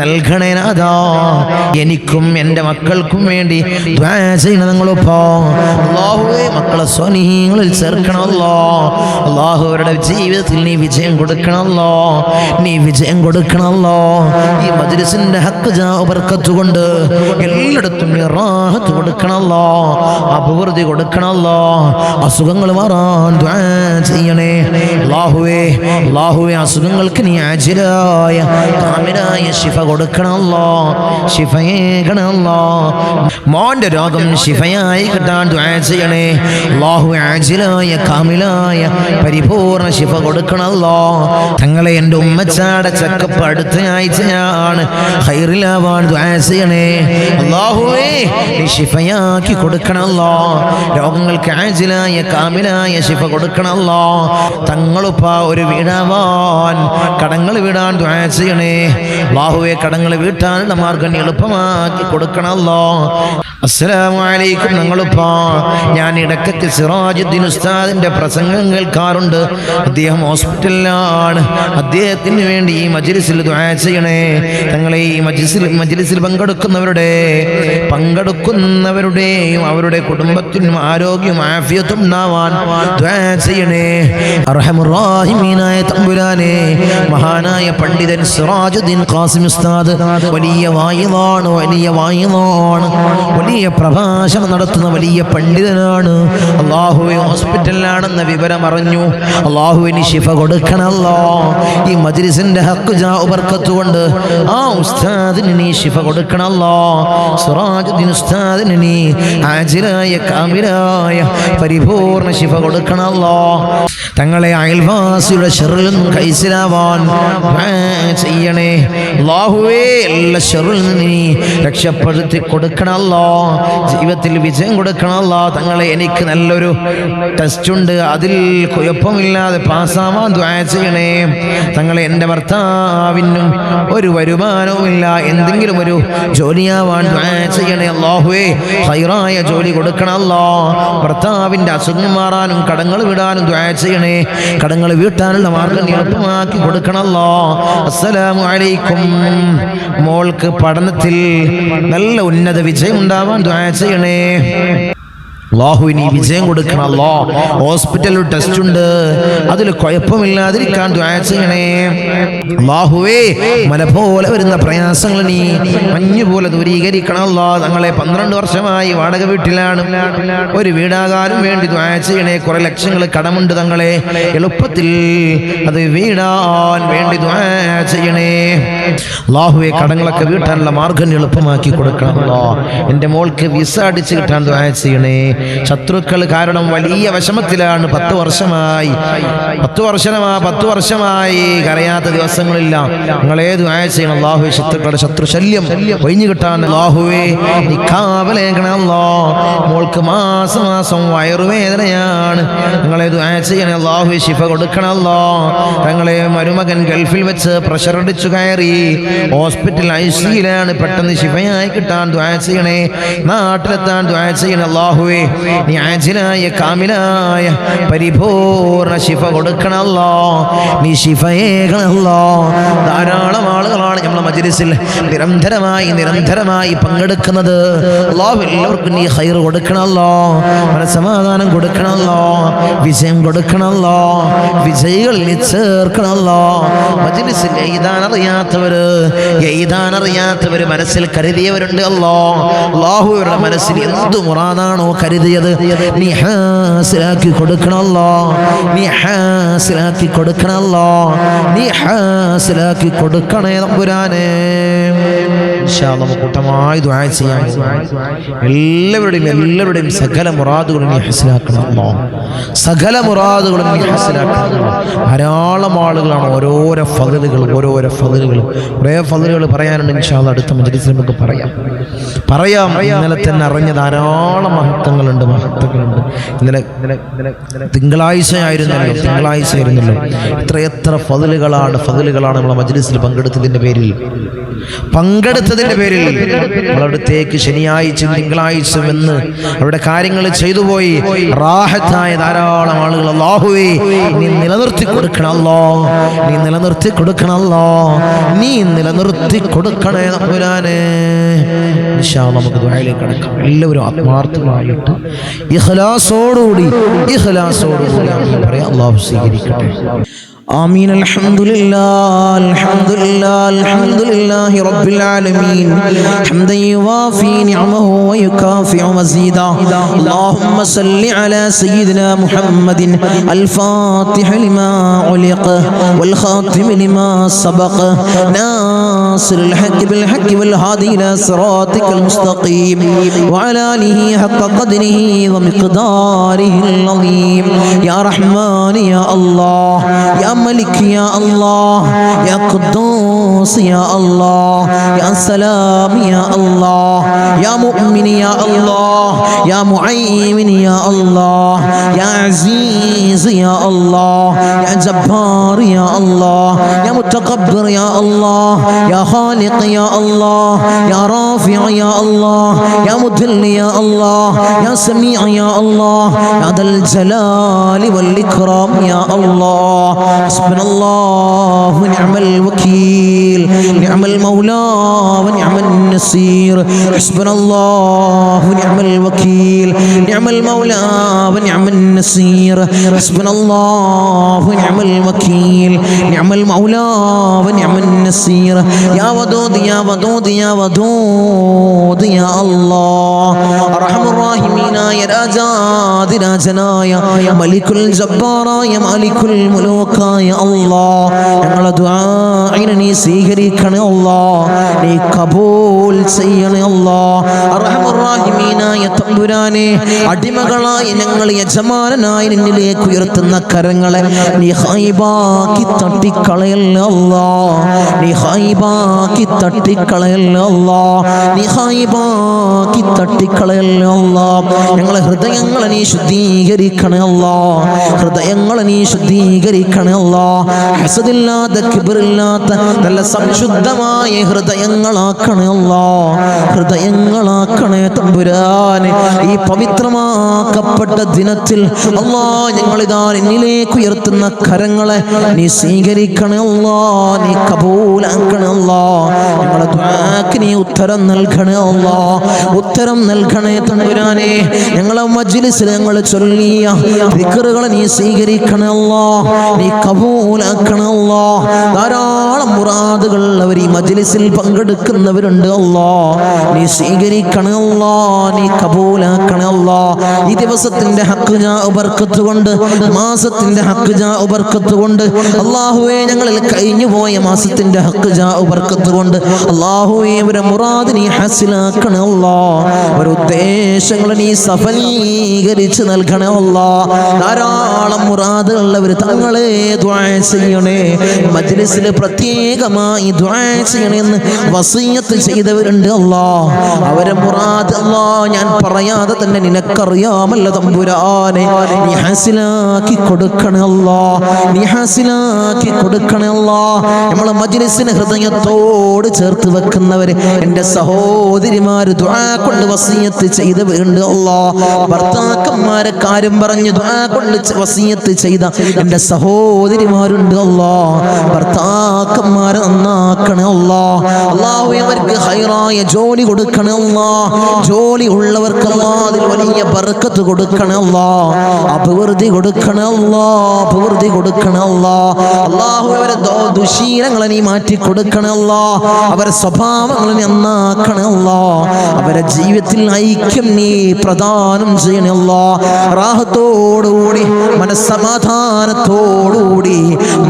[SPEAKER 1] നൽകണേ നാഥാ. എനിക്കും എൻ്റെ മക്കൾക്കും വേണ്ടി ദുആ ചെയ്യണം ഞങ്ങളിപ്പോ അല്ലാഹുവേ. മക്കളെ സ്വനീഹങ്ങളിൽ ചേർക്കണം അല്ലാഹ്. അല്ലാഹു അവരുടെ ജീവിതത്തിൽ നീ വിജയം കൊടുക്കണം അല്ലാഹ്. നീ വിജയം കൊടുക്കണം അല്ലാഹ്. ഈ മജ്ലിസിന്റെ ഹക്ക് ജാ ബർക്കത്ത് കൊണ്ട് എല്ലായിടത്തും നീ റാഹത്ത് കൊടുക്കണം അല്ലാഹ്. അഭിവൃദ്ധി കൊടുക്കണം അല്ലാഹ്. അസുഖങ്ങൾ മാറാൻ ദുആ ചെയ്യണേ അല്ലാഹുവേ. അല്ലാഹുവേ അസുഖങ്ങൾക്ക് നീ ആജിലായ കാമിലായ ശിഫ കൊടുക്കണം അല്ലാഹ്. ശിഫയേകണം അല്ലാഹ്. മോന്റെ രോഗം ശിഫയായി കിട്ടാൻ ദുആ ചെയ്യണേ അല്ലാഹുവേ. ആജിലായ കാമിലായ പരിപൂർണ ശിഫ കൊടുക്കണം അല്ലാഹ്. തങ്ങളെ എൻ്റെ ഉമ്മച്ചാടെ ചെക്കപ്പ് അടുത്ത ആഴ്ചയാണ്. ഖൈറിലാവാൻ ദുആ ചെയ്യണേ അല്ലാഹുവേ. നീ ശിഫയാക്കി കൊടുക്കണം അല്ലാഹ്. രോഗങ്ങൾക്ക് ആജിലായ കാമിലായ ശിഫ കൊടുക്കണം അല്ലാഹ്. തങ്ങളുപ്പ ഒരു വീടാവാൻ കടങ്ങൾ വീടാൻ ദുആ ചെയ്യണേ അല്ലാഹുവേ. കടങ്ങൾ വീട്ടാനുള്ള മാർഗം എളുപ്പമാക്കി കൊടുക്കണം അല്ലാഹ്. അസ്സലാമു അലൈക്കും. ഞങ്ങളുപ്പ ഞാൻ ഇടയ്ക്കൊക്കെ സിറാജുദ്ദീൻ ഉസ്താദിന്റെ പ്രസംഗം കേൾക്കാറുണ്ട്. അദ്ദേഹം ഹോസ്പിറ്റലിലാണ്. അദ്ദേഹത്തിന് വേണ്ടി ഈ മജ്ലിസിൽ ദുആ ചെയ്യണേ. തങ്ങളെ ഈ മജ്ലിസിൽ പങ്കെടുക്കുന്നവരുടെയും അവരുടെ കുടുംബത്തിനും ആരോഗ്യവും ആഫിയത്തും ഉണ്ടാവാൻ ദുആ ചെയ്യണേ. അർഹമുർ റഹീമീനായ തമ്പുരാനെ, മഹാനായ പണ്ഡിതൻ സിറാജുദ്ദീൻ ഖാസിം ഉസ്താദ് വലിയ വായിലാണ്, വലിയ പ്രഭാഷണം നടത്തുന്ന വലിയ പണ്ഡിതനാണ്. അല്ലാഹുവേ, ഹോസ്പിറ്റലിലാണെന്ന വിവരം അറിഞ്ഞു. അല്ലാഹുവിന് ശിഫ കൊടുക്കണല്ലോ. ഈ മജ്ലിസിന്റെ ഹഖ് ജാഉ ബർക്കത്ത് കൊണ്ട് ആ ഉസ്താദിന് നീ ശിഫ കൊടുക്കണല്ലോ. സിറാജുദ്ദീൻ ഉസ്താദിന് നീ ആജിലായ കാമിലായ പരിപൂർണ ശിഫ കൊടുക്കണല്ലോ. തങ്ങളെ അയൽവാസിയുടെ ശർറിൽ നിന്നും കൈസിലാവാൻ ചെയ്യണേ. അല്ലാഹുവേ, എല്ലാ ശർറിൽ നിന്ന് നീ രക്ഷപ്പെടുത്തി കൊടുക്കണല്ലോ. ജീവിതത്തിൽ വിജയം കൊടുക്കണല്ലോ. തങ്ങളെ എനിക്ക് നല്ലൊരു ടെസ്റ്റ് ഉണ്ട്, അതിൽ കുഴപ്പമില്ലാതെ പാസ്സാവാൻ ദുആ ചെയ്യണേ. തങ്ങളെ എൻ്റെ ഭർത്താവിനും ഒരു വരുമാനവുമില്ല, എന്തെങ്കിലും ഒരു ജോലിയാവാൻ ദുആ ചെയ്യണേ. അല്ലാഹുവേ, ഖൈറായ ജോലി കൊടുക്കണല്ലോ. ഭർത്താവിൻ്റെ അസുഖം മാറാനും കടങ്ങൾ വിടാനും ദുആ ചെയ്യണേ. കടങ്ങൾ വീട്ടാനുള്ള മാർഗം എളുപ്പമാക്കി കൊടുക്കണല്ലോ. അസ്സലാമു അലൈക്കും. മോൾക്ക് പഠനത്തിൽ നല്ല ഉന്നത വിജയം ഉണ്ടാവാൻ ദുആ ചെയ്യണേ. അല്ലാഹുവിന് വിജയം കൊടുക്കണല്ലോ. ഹോസ്പിറ്റലിൽ ടെസ്റ്റ് ഉണ്ട്, അതിൽ കുഴപ്പമില്ലാതിരിക്കാൻ ദുആ ചെയ്യണേ. അല്ലാഹുവേ, മല പോലെ വരുന്ന പ്രയാസങ്ങൾ നീ മഞ്ഞു പോലെ ദൂരീകരിക്കണല്ലോ. തങ്ങളെ 12 വർഷമായി വാടക വീട്ടിലാണ്. ഒരു വീടാകാനും വേണ്ടി ദുആ ചെയ്യണേ. കുറെ ലക്ഷങ്ങൾ കടമുണ്ട്. തങ്ങളെ എളുപ്പത്തിൽ അത് വീടാൻ വേണ്ടി ദുആ ചെയ്യണേ. അല്ലാഹുവേ, കടങ്ങളൊക്കെ വീട്ടാനുള്ള മാർഗം എളുപ്പമാക്കി കൊടുക്കണമല്ലോ. എൻ്റെ മോൾക്ക് വിസ അടിച്ച് കിട്ടാൻ ദുആ ചെയ്യണേ. ശത്രുക്കൾ കാരണം വലിയ വിഷമത്തിലാണ്. 10 വർഷമായി കരയാത്ത ദിവസങ്ങളില്ല. നിങ്ങളേ ദുആ ചെയ്യണം. അല്ലാഹുവേ, ശത്രുക്കളുടെ ശത്രു ശല്യം ഒഴിഞ്ഞു കിട്ടാൻ അല്ലാഹുവേ നീ കാവലേക്കണമല്ലോ. മോൾക്ക് മാസം വയറുവേദനയാണ്. നിങ്ങളെ ദുആ ചെയ്യണേ. അല്ലാഹുവേ, ശിഫ കൊടുക്കണമല്ലോ. തങ്ങളെ മരുമകൻ ഗൾഫിൽ വെച്ച് പ്രഷർ അടിച്ചു കയറി ഹോസ്പിറ്റൽ ICUലാണ്. പെട്ടെന്ന് ശിഫയായി കിട്ടാൻ ദുആ ചെയ്യണേ. നാട്ടിലെത്താൻ ദുആ ചെയ്യണേ. അല്ലാഹുവേ, നീ ആജിലായ കാമിലായ പരിപൂർണ ശിഫ കൊടുക്കണല്ലോ. നീ ശിഫയേകണല്ലോ. ധാരാളം ആളുകളാണ് നമ്മളെ മജ്ലിസിൽ നിരന്തരമായി പങ്കെടുക്കുന്നത്. അല്ലാഹു എല്ലാവർക്കും നീ ഖൈർ കൊടുക്കണല്ലോ. മനസ്സമാധാനം കൊടുക്കണല്ലോ. വിജയം കൊടുക്കണല്ലോ. വിജയികളിൽ ചേർക്കണല്ലോ. മജ്ലിസിൽ എഴുതാനറിയാത്തവര് മനസ്സിൽ കരുതിയവരുണ്ട്. അല്ലാഹുവിന്റെ മനസ്സിൽ എന്ത് മുറാദാണോ കരുതിയത് നീ ഹാസിലാക്കി കൊടുക്കണല്ലോ. നീ ഹാസിലാക്കി കൊടുക്കണേ തമ്പുരാനെ. ഇൻഷാ അല്ലാഹ് കൂട്ടമായി ദുആ ചെയ്യാം. എല്ലാവരുടെയും സകല മുറാദുകളും നീ ഹാസിലാക്കണം. ധാരാളം ആളുകളാണ് ഓരോരോ ഫളലുകൾ കുറേ ഫളലുകൾ പറയാനുണ്ട്. ഇൻഷാ അല്ലാഹ് അടുത്ത മജ്ലിസിൽ നമുക്ക് പറയാം. ഇന്നലെ തന്നെ അറിഞ്ഞ ധാരാളം മഹത്വങ്ങളുണ്ട്. ഇന്നലെ തിങ്കളാഴ്ച ആയിരുന്നല്ലോ. എത്ര ഫളലുകളാണ് നമ്മളെ മജ്ലിസിൽ പങ്കെടുത്തതിന്റെ പേരിൽ നമ്മളടുത്തേക്ക് ശനിയാഴ്ച തിങ്കളാഴ്ച വന്ന് അവിടെ കാര്യങ്ങൾ ചെയ്തു പോയി റാഹത്തായ ധാരാളം ആളുകൾ. അല്ലാഹുവേ, നീ നിലനിർത്തി കൊടുക്കണേ തമ്പുരാനെ. ഇൻഷാ അല്ലാഹ് നമുക്ക് ദുആയിലേക്ക് കടക്കാം. എല്ലാവരും ആത്മാർത്ഥമായിട്ട് ഇഖ്ലാസോടുകൂടി പറയാം. അല്ലാഹു സ്വീകരിക്കട്ടെ. آمين. الحمد لله رب العالمين حمدا يوافي نعمه ويكافئ مزيدا. اللهم صل على سيدنا محمد الفاتح لما علق والخاتم لما سبق ناصر الحق بالحق والهادي إلى صراطك المستقيم وعلى آله حق قدره ومقداره العظيم. يا رحمن يا الله، يا ملك يا الله، يا قدوس يا الله، يا سلام يا الله، يا مؤمن يا الله، يا معين يا الله، يا عزيز يا الله، يا جبار يا الله، يا
[SPEAKER 2] മുതകബ്ബിർ യാ അല്ലാഹ് യാ ഖാലിഖ് യാ അല്ലാഹ് യാ റാഫിഅ യാ അല്ലാഹ് യാ മുദില്ല് യാ അല്ലാഹ് യാ സമീഅ യാ അല്ലാഹ് യാ ദൽ ജലാലി വൽ ഇക്റാം യാ അല്ലാഹ് ഹസ്ബുനല്ലാഹു നിഅമൽ വകീൽ നിഅമൽ മൗലാ വനിഅമൻ നസീർ ഹസ്ബുനല്ലാഹു നിഅമൽ വകീൽ നിഅമൽ മൗലാ വനിഅമൻ നസീർ ഹസ്ബുനല്ലാഹു നിഅമൽ വകീൽ നിഅമൽ മൗലാ വനിഅമൻ നസീർ യാ വദൂദ് യാ വദൂദ് യാ വദൂദ് യാ അല്ലാഹ് അർഹമുർ റഹീമീനായ രാജാതിരാജനായ മലിക്കുൽ ജബ്ബാറായ മാലിക്കുൽ മുലൂക്കായ അല്ലാഹ് ഞങ്ങളുടെ ദുആഇനെ നീ സ്വീകരിക്കണേ അല്ലാഹ് നീ കബൂൽ ചെയ്യണേ അല്ലാഹ് അർഹമുർ റഹീമീനായ തമ്പുരാനെ അടിമകളായി ഞങ്ങൾ യജമാനനായി നിന്നിലേക്ക് ഉയർത്തുന്ന കരങ്ങളെ നീ ഖൈബാക്കി തട്ടിക്കളയല്ലേ അല്ലാഹ് നീ ഖൈബാക്കി തട്ടിക്കളയല്ലേ അല്ലാഹ് നീ ഖൈബാക്കി തട്ടിക്കളയല്ലേ അല്ലാഹ് ഞങ്ങളെ ഹൃദയങ്ങളെ നീ ശുദ്ധീകരിക്കണേ അല്ലാഹ് ഹൃദയങ്ങളെ നീ ശുദ്ധീകരിക്കണേ അല്ലാഹ് ഹസദില്ലാത്ത കിബ്റില്ലാത്ത നല്ല സംശുദ്ധമായ ഹൃദയങ്ങളാക്കണേ അല്ലാഹ് ഹൃദയങ്ങളാക്കണേ തമ്പുരാനെ ഈ പവിത്രമാക്കപ്പെട്ട ദിനത്തിൽ അല്ലാഹ് ഞങ്ങളിതാ നിന്നിലേക്ക് ഉയർത്തുന്ന കരങ്ങളെ നീ സ്വീകരിക്കണേ അല്ലാഹ് നീ കബൂലാക്കണേ അല്ലാഹ് ഞങ്ങളുടെ ദുആക്ക് നീ ഉത്തരം നൽകണേ അല്ലാഹ് ഉത്തരം നൽകണേ തമ്പുരാനെ ഞങ്ങളെ മജ്ലിസിൽ ഞങ്ങൾ ചൊല്ലിയ ദിക്റുകളെ നീ സ്വീകരിക്കണേ അല്ലാഹ് നീ കബൂലാക്കണേ അല്ലാഹ് ധാരാളം മുറാദുകൾ അവർ ഈ മജ്ലിസിൽ പങ്കെടുക്കുന്നവരുണ്ട് അല്ലാഹ് നീ സ്വീകരിക്കണേ അല്ലാഹ് നീ കബൂലാക്കണേ അല്ലാഹ് ഈ ദിവസത്തിന്റെ ഹക്ക് ജാ ബർക്കത്ത് കൊണ്ട് മാസത്തിന്റെ ഹക്ക് ജാ ബർക്കത്ത് കൊണ്ട് അല്ലാഹുവേ ഞങ്ങളിൽ കഴിഞ്ഞു പോയ മാസത്തിന്റെ ഹക്ക് ജാ ബർക്കത്ത് കൊണ്ട് അല്ലാഹുവേ അവരെ മുറാദ് നീ ഹാസിലാക്കണേ അല്ലാഹ് അവരുടെ ഉദ്ദേശങ്ങളെ നീ സഫലീകരിച്ച് നൽകണേ അല്ലാഹ് ധാരാളം മുറാദുകൾ അവർ തങ്ങളെ ദുആ ചെയ്യണേ മജ്ലിസിൽ പ്രത്യേകമായി ദുആ ചെയ്യണേ എന്ന് വസിയത്ത് ചെയ്തവരുണ്ട് അല്ലാഹ് അവരെ മുറാദ് അല്ലാഹ് ഞാൻ പറയാതെ തന്നെ നിനക്കറിയാമല്ലോ തമ്പുരാനെ നീ ഹാസിലാക്കി കൊടുക്കണേ അല്ലാഹ് നീ ഹാസിലാക്കി കൊടുക്കണേ അല്ലാഹ് നമ്മളെ മജ്ലിസിനെ ഹൃദയത്തോട് ചേർത്ത് വെക്കുന്നവര് എൻ്റെ സഹോദരിമാര് ദുആ കൊണ്ട് വസിയത്ത് ചെയ്തവരുണ്ട് അല്ലാഹ് ഭർത്താക്കന്മാരെ കാര്യം പറഞ്ഞ് ദുആ കൊണ്ട് വസിയത്ത് ചെയ്ത എൻ്റെ സഹോദരിമാരുണ്ട് അല്ലാഹ് ഭർത്താക്കന്മാരെ നന്നാക്കണേ അല്ലാഹ് അല്ലാഹുവേ അവർക്ക് ഖൈറായ ജോലി കൊടുക്കണേ അല്ലാഹ് ജോലി ഉള്ളവർക്ക് അല്ലാഹ് അതിൽ വലിയ ബർക്കത്ത് കൊടുക്കണേ അല്ലാഹ് അഭിവൃദ്ധി കൊടുക്കണേ അല്ലാഹ് അഭിവൃദ്ധി കൊടുക്കണേ അല്ലാഹ് അല്ലാഹുവേ അവരെ ദുശീലങ്ങളെ നീ മാറ്റി കൊടുക്കണേ അല്ലാഹ് അവരെ സ്വഭാവങ്ങളെ നീ നന്നാക്കണേ അല്ലാഹ് അവരെ ജീവിതത്തിൽ ഐക്യം നീ പ്രദാനം ചെയ്യണേ അല്ലാഹ് റാഹത്തോടുകൂടി മനസ്സമാധാനത്തോടുകൂടി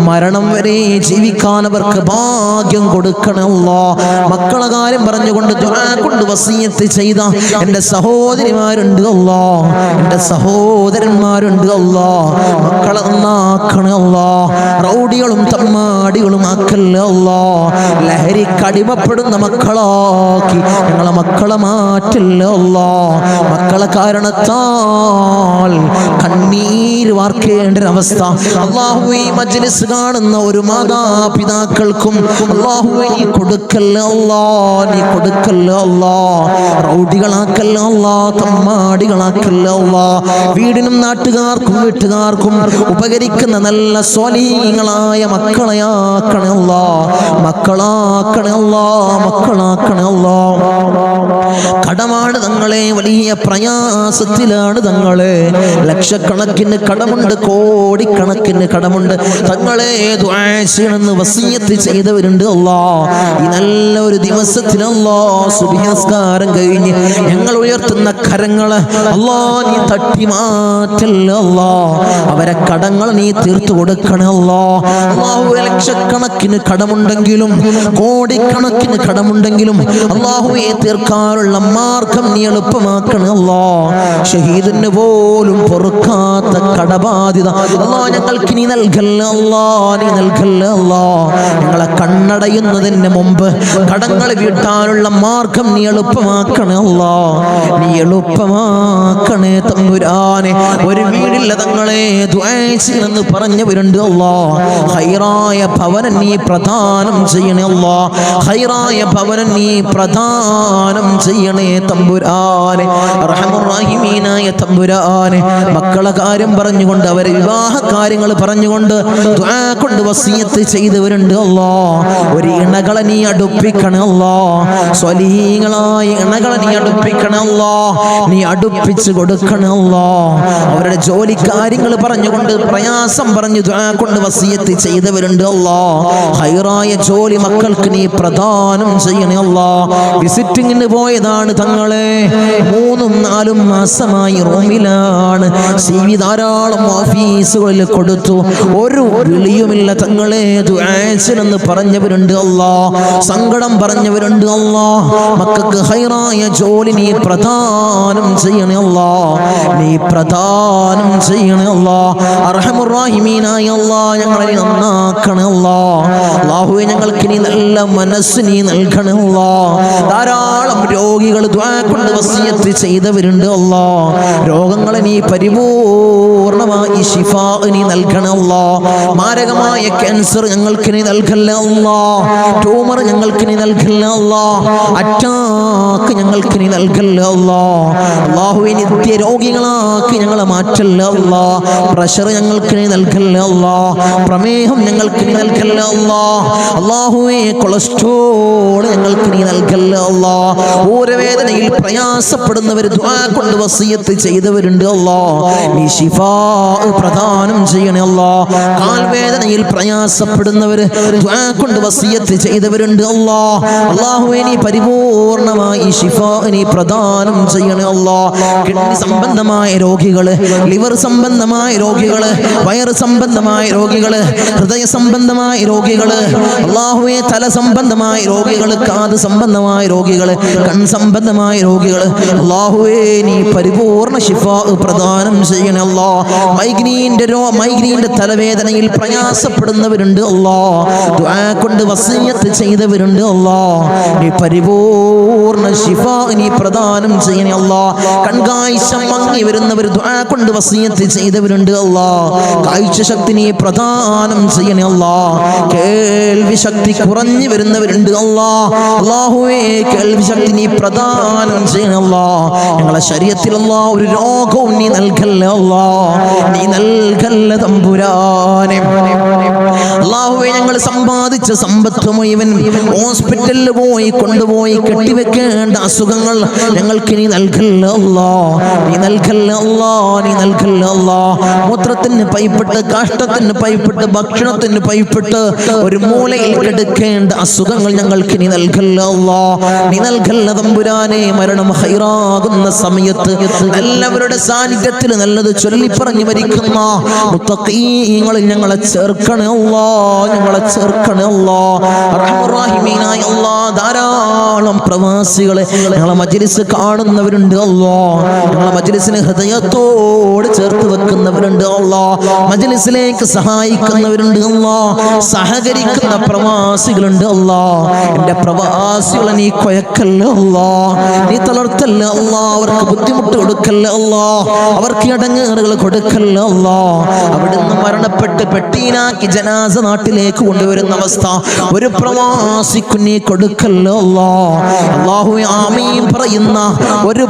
[SPEAKER 2] മരണം വരെ ജീവിക്കാൻ അവർക്ക് ഭാഗ്യം കൊടുക്കണേ അല്ലാഹ് മക്കളെ കാര്യം പറഞ്ഞുകൊണ്ട് ദുആ കൊണ്ട് വസിയത്ത് ചെയ്ത എൻ്റെ സഹോദരിമാരുണ്ട് അല്ലാഹ് എൻ്റെ സഹോദരന്മാരുണ്ട് അല്ലാഹ് മക്കളെ നന്നാക്കണേ അല്ലാഹ് റൗഡികളും തമ്മാടികളും ആക്കല്ലേ അല്ലാഹ് ലഹരിക്കടിമപ്പെടുന്ന മക്കളാക്കി ഞങ്ങളെ മക്കളെ മാറ്റല്ലേ അല്ലാഹ് മക്കളെ കാരണത്താൽ കണ്ണീര് വാർക്കേണ്ട ഒരവസ്ഥ അല്ലാഹുവേ ഈ മജ്ലിസ് കാണുന്ന ഒരു മാതാപിതാക്കൾക്കും അല്ലാഹുവേ നീ കൊടുക്കല്ലേ അല്ലാഹ് നീ കൊടുക്കല്ലേ അല്ലാഹ് റൗഡികളാക്കല്ലേ അല്ലാഹ് തമ്മാടികളാക്കല്ലേ അല്ലാഹ് വീടിനും നാട്ടുകാർക്കും വീട്ടുകാർക്കും ഉപകരിക്കുന്ന നല്ല സ്വാലിഹീങ്ങളായ മക്കളെയാക്കണേ അല്ലാഹ് മക്കളാക്കണേ അല്ലാഹ് മക്കളാക്കണേ അല്ലാഹ് കടമാണ് തങ്ങളെ വലിയ പ്രയാസത്തിലാണ് തങ്ങളെ ലക്ഷക്കണക്കിന് കടമുണ്ട് കോടിക്കണക്കിന് കടമുണ്ട് തങ്ങളെ ദുആ ചെയ്യണമെന്ന് വസിയത്ത് ചെയ്തവരുണ്ട് അല്ലാഹ് ഈ നല്ല ഒരു ദിവസത്തിൽ അല്ലാഹ് സുബ്ഹി നിസ്കാരം കഴിഞ്ഞ് ഞങ്ങൾ ഉയർത്തുന്ന കരങ്ങളെ അല്ലാഹ് നീ തട്ടി മാറ്റല്ലേ അല്ലാഹ് അവരെ കടങ്ങൾ നീ തീർത്തു കൊടുക്കണേ അല്ലാഹ് അല്ലാഹുവേ ലക്ഷക്കണക്കിന് കടമുണ്ടെങ്കിലും കോടിക്കണക്കിന് കടമുണ്ടെങ്കിലും അല്ലാഹുവേ തീർക്കാനുള്ള മാർഗം നീ എളുപ്പമാക്കണേ അല്ലാഹ് ഷഹീദിന് പോലും പൊറുക്കാത്ത കടബാധ്യത അല്ലാഹ് ഞങ്ങൾക്ക് നീ നൽകല്ലേ അല്ലാഹ് നീ നൽകല്ലേ അല്ലാഹ് ഞങ്ങളെ കണ്ണടയുന്നതിന് മുമ്പ് കടങ്ങൾ വീട്ടാനുള്ള മാർഗം നീ എളുപ്പമാക്കണേ അല്ലാഹ് നീ എളുപ്പമാക്കണേ തമ്പുരാനെ ഒരു വീടില്ല തങ്ങളെ ദുആ ചെയ്യണമെന്ന് പറഞ്ഞവരുണ്ട് അല്ലാഹ് ഖൈറായ ഭവനം നീ പ്രദാനം ചെയ്യണേ അല്ലാ. ഖൈറായ ഭവനം നീ പ്രദാനം ചെയ്യണേ തമ്പുരാനെ. അർഹമുർ റഹീമീനായ തമ്പുരാനെ, മക്കളെ കാര്യം പറഞ്ഞുകൊണ്ട് അവരെ വിവാഹ കാര്യങ്ങൾ പറഞ്ഞുകൊണ്ട് ദുആ കൊണ്ട് വസിയത്ത് ചെയ്തവരുണ്ട് അല്ലാ. ഒരു ഇണകളെ നീ അടുപ്പിക്കണേ അല്ലാ. സ്വലീഹീങ്ങളായ ഇണകളെ നീ അടുപ്പിക്കണേ അല്ലാ. നീ അടുപ്പിച്ച് കൊടുക്കണേ അല്ലാ. അവരുടെ ജോലി കാര്യങ്ങൾ പറഞ്ഞുകൊണ്ട് പ്രയാസം പറഞ്ഞു ദുആ കൊണ്ട് വസിയത്ത് ചെയ്തവരുണ്ട് അല്ലാ. ഖൈറായ ജോലി മക്കൾക്ക് നീ പ്രദാനം ചെയ്യണേ അല്ലാ. വിസിറ്റിങ്ങിന് പോയതാണ് തങ്ങളെ, 3-4 മാസമായി റൂമിലാണ്. CV ധാരാളം ഓഫീസുകളിൽ കൊടുത്തു, ഒരു വിളിയുമില്ല തങ്ങളെ. ദുആന്ന് പറഞ്ഞവരുണ്ട് അല്ലാ, സങ്കടം പറഞ്ഞവരുണ്ട് അല്ലാ. മക്കൾക്ക് ഖൈറായ ജോലി നീ പ്രദാനം ചെയ്യണേ അല്ലാ. നീ പ്രദാനം ചെയ്യണേ അല്ലാ. അർഹമുർ റഹീമീനായ അല്ലാ, ഞങ്ങളെ നന്നാക്കണേ അല്ലാ. അല്ലാഹുവേ, ഞങ്ങൾക്ക് നീ നല്ല മനസ്സ് നീ നൽകണേ അല്ലാ. ധാരാളം രോഗികൾ ദുആ കൊണ്ട് വസിയത്ത് ചെയ്തവരുണ്ട് അല്ലാ. രോഗങ്ങളെ നീ പരിപൂർണമായി ശിഫാ നീ നൽകണേ അല്ലാ. മാരകമായ ക്യാൻസർ ഞങ്ങൾക്ക് നീ നൽകല്ലേ അല്ലാ. ട്യൂമർ ഞങ്ങൾക്ക് നീ നൽകല്ലേ അല്ലാ. അറ്റാക്ക് ഞങ്ങൾക്ക് നീ നൽകല്ലേ അല്ലാ. അല്ലാഹുവേ, നിത്യ രോഗികളാക്കി ഞങ്ങളെ മാറ്റല്ലേ അല്ലാ. പ്രഷർ ഞങ്ങൾക്ക് നീ നൽകല്ലേ അല്ലാ. പ്രമേഹം ഞങ്ങൾക്ക് നീ നൽകല്ലേ അല്ലാ. അല്ലാഹുവേ, കൊളസ്ട്രോൾ ഞങ്ങൾക്ക് നീ നൽകല്ലേ അല്ലാ. ഊരവേദനയിൽ പ്രയാസപ്പെടുന്നവർ ദുആ കൊണ്ട് വസിയത്ത് ചെയ്തവരുണ്ട് അല്ലാ. നീ ശിഫാ പ്രദാനം ചെയ്യണേ അല്ലാ. കാൽവേദനയിൽ പ്രയാസപ്പെടുന്നവർ ദുആ കൊണ്ട് വസിയത്ത് ചെയ്തവരുണ്ട് അല്ലാ. അല്ലാഹുവേ, നീ പരിപൂർണമായി ശിഫാ നീ പ്രദാനം ചെയ്യണേ അല്ലാ. കിഡ്നി സംബന്ധമായ രോഗികള്, ലിവർ സംബന്ധമായ രോഗികള്, വയറ് സംബന്ധമായ രോഗികള്, ഹൃദയ സംബന്ധമായ രോഗികള്, അല്ലാഹുവേ, തല സംബന്ധമായ രോഗികള്, കാത് സംബന്ധമായ രോഗികള്, കൺ സംബന്ധമായ രോഗികള്, അല്ലാഹുവേ, നീ പരിപൂർണ ശിഫാ പ്രദാനം ചെയ്യണേ അല്ലാ. മൈഗ്രീന്റെ തലവേദനയിൽ പ്രയാസപ്പെടുന്നവരുണ്ട് അല്ലാ. ദുആ കൊണ്ട് വസിയത്ത് ചെയ്തവരുണ്ട് അല്ലാ. നീ പരിപൂർണ ശിഫാ നീ പ്രദാനം ചെയ്യണേ അല്ലാ. കൺകാഴ്ച മങ്ങി വരുന്നവർ ദുആ കൊണ്ട് വസിയത്ത് ചെയ്തവരുണ്ട് അല്ലാ. കാഴ്ച ശക്തി നീ പ്രദാനം ചെയ്യണേ അല്ലാ. കേൾവി ശക്തി കുറഞ്ഞു വരുന്നവരുണ്ട് അല്ലാ. അല്ലാഹുവേ, കേൾവി ശക്തി നീ പ്രദാനം ചെയ്യണേ അല്ലാ. ഞങ്ങളെ ശരീരത്തിൽ അല്ലാ ഒരു രോഗവും നീ നൽകല്ലേ അല്ലാ. നീ നൽകല്ലേ തമ്പുരാനെ. അല്ലാഹുവേ, ഞങ്ങൾ സമ്പാദിച്ച സമ്പത്ത് മുഴുവൻ ഹോസ്പിറ്റലിൽ പോയി കൊണ്ടുപോയി കെട്ടിവെക്കേണ്ട അസുഖങ്ങൾ ഞങ്ങൾക്ക് നീ നൽകല്ലേ അല്ലാ. നീ നൽകല്ലേ അല്ലാ. നീ നൽകല്ലേ അല്ലാ. മൂത്രത്തിന് പൈപ്പിട്ട്, കാഷ്ടത്തിന് പൈപ്പിട്ട്, ഭക്ഷണത്തിന് പൈപ്പിട്ട് ഒരു മൂലയിൽ കിടക്കേണ്ട അസുഖങ്ങൾ ഞങ്ങൾക്ക് നീ നൽകല്ലേ അല്ലാ. നീ നൽകല്ലേ തമ്പുരാനെ. മരണം ഖൈറാകുന്ന സമയത്ത് എല്ലാവരുടെ സാന്നിധ്യത്തിൽ നല്ലത് ചൊല്ലി പറഞ്ഞു മരിക്കുന്ന മുത്തഖീങ്ങളിൽ ഞങ്ങളെ ചേർക്കണേ അല്ലാ. ഞങ്ങളെ ചേർക്കണേ അല്ലാ. റഹ്മാൻ റഹീമീനായ അല്ലാ, ധാരാളം പ്രവാസികളെ ഞങ്ങളെ മജ്ലിസ് കാണുന്നവരുണ്ട് അല്ലാ. ഞങ്ങളെ മജ്ലിസിനെ ഹൃദയത്തോട് ചേർത്ത് വെക്കുന്നവരുണ്ട് അല്ലാ. മജ്ലിസിലേക്ക് സഹായിക്കുന്നവരുണ്ട് അല്ലാ. സഹകരിക്കുന്ന പ്രവാസികളുണ്ട് അല്ലാ. എൻ്റെ പ്രവാസികളെ നീ കൊയക്കല്ലേ അല്ലാ. നീ തളർത്തല്ലേ അല്ലാ. അവർക്ക് ബുദ്ധിമുട്ട് കൊടുക്കല്ലേ അല്ലാ. അവർക്ക് ഇടങ്ങേറുകൾ കൊടുക്കല്ലേ അല്ലാ. അവിടുന്ന് മരണപ്പെട്ട് പെട്ടീനാക്കി ജനാസ നാട്ടിലേക്ക് കൊണ്ടുവരുന്ന അവസ്ഥ ഒരു പ്രവാസിക്ക് നീ കൊടുക്കല്ലേ അല്ലാ. അല്ലാഹുവേ, ആമീൻ പറയുന്ന ഒരു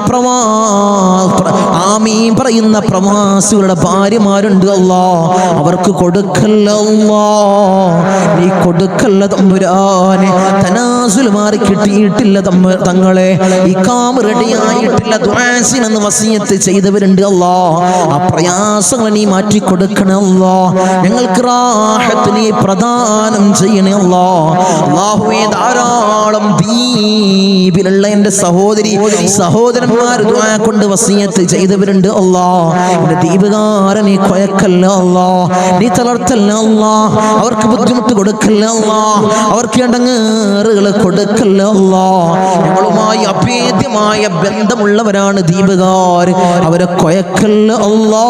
[SPEAKER 2] ആമീൻ പറയുന്ന പ്രവാസികളുടെ ഭാര്യമാരുണ്ട് അല്ലാ. അവർക്ക് കൊടുക്കല്ലേ അല്ലാ. നീ കൊടുക്കല്ലേ തമ്പുരാനെ. തനാസുൽ മാറി കിട്ടിയിട്ടില്ല തങ്ങളെ. ഇഖാമ റെഡിയായിട്ടില്ല. ദുആസിനെന്ന് വസിയത്ത് ചെയ്തവരുണ്ട് അല്ലാ. ആ പ്രയാസങ്ങൾ നീ മാറ്റി കൊടുക്കണേ അല്ലാ. ഞങ്ങൾക്ക് റാഹത്ത് നീ പ്രദാനം ചെയ്യണേ അല്ലാ. അല്ലാഹുവേ, ധാരാളം ദ്വീപിലുള്ള എൻ്റെ സഹോദരന്മാർ ദുആ കൊണ്ട് വസിയത്ത് ചെയ്തവരുണ്ട് അല്ലാ. എൻ്റെ ദ്വീപുകാരൻ നീ കൊയക്കല്ല അല്ലാ. നീ തളർത്തല്ല അല്ലാ. അവർക്ക് ബുദ്ധിമുട്ട് കൊടുക്കല്ല അല്ലാ. അവർക്ക് ഇടങ്ങേറുകൾ കൊടുക്കല്ല അല്ലാ. ഞങ്ങളുമായി അഭേദ്യമായ ബന്ധമുള്ളവരാണ് ദ്വീപുകാർ. അവരെ കൊയക്കല്ല അല്ലാ.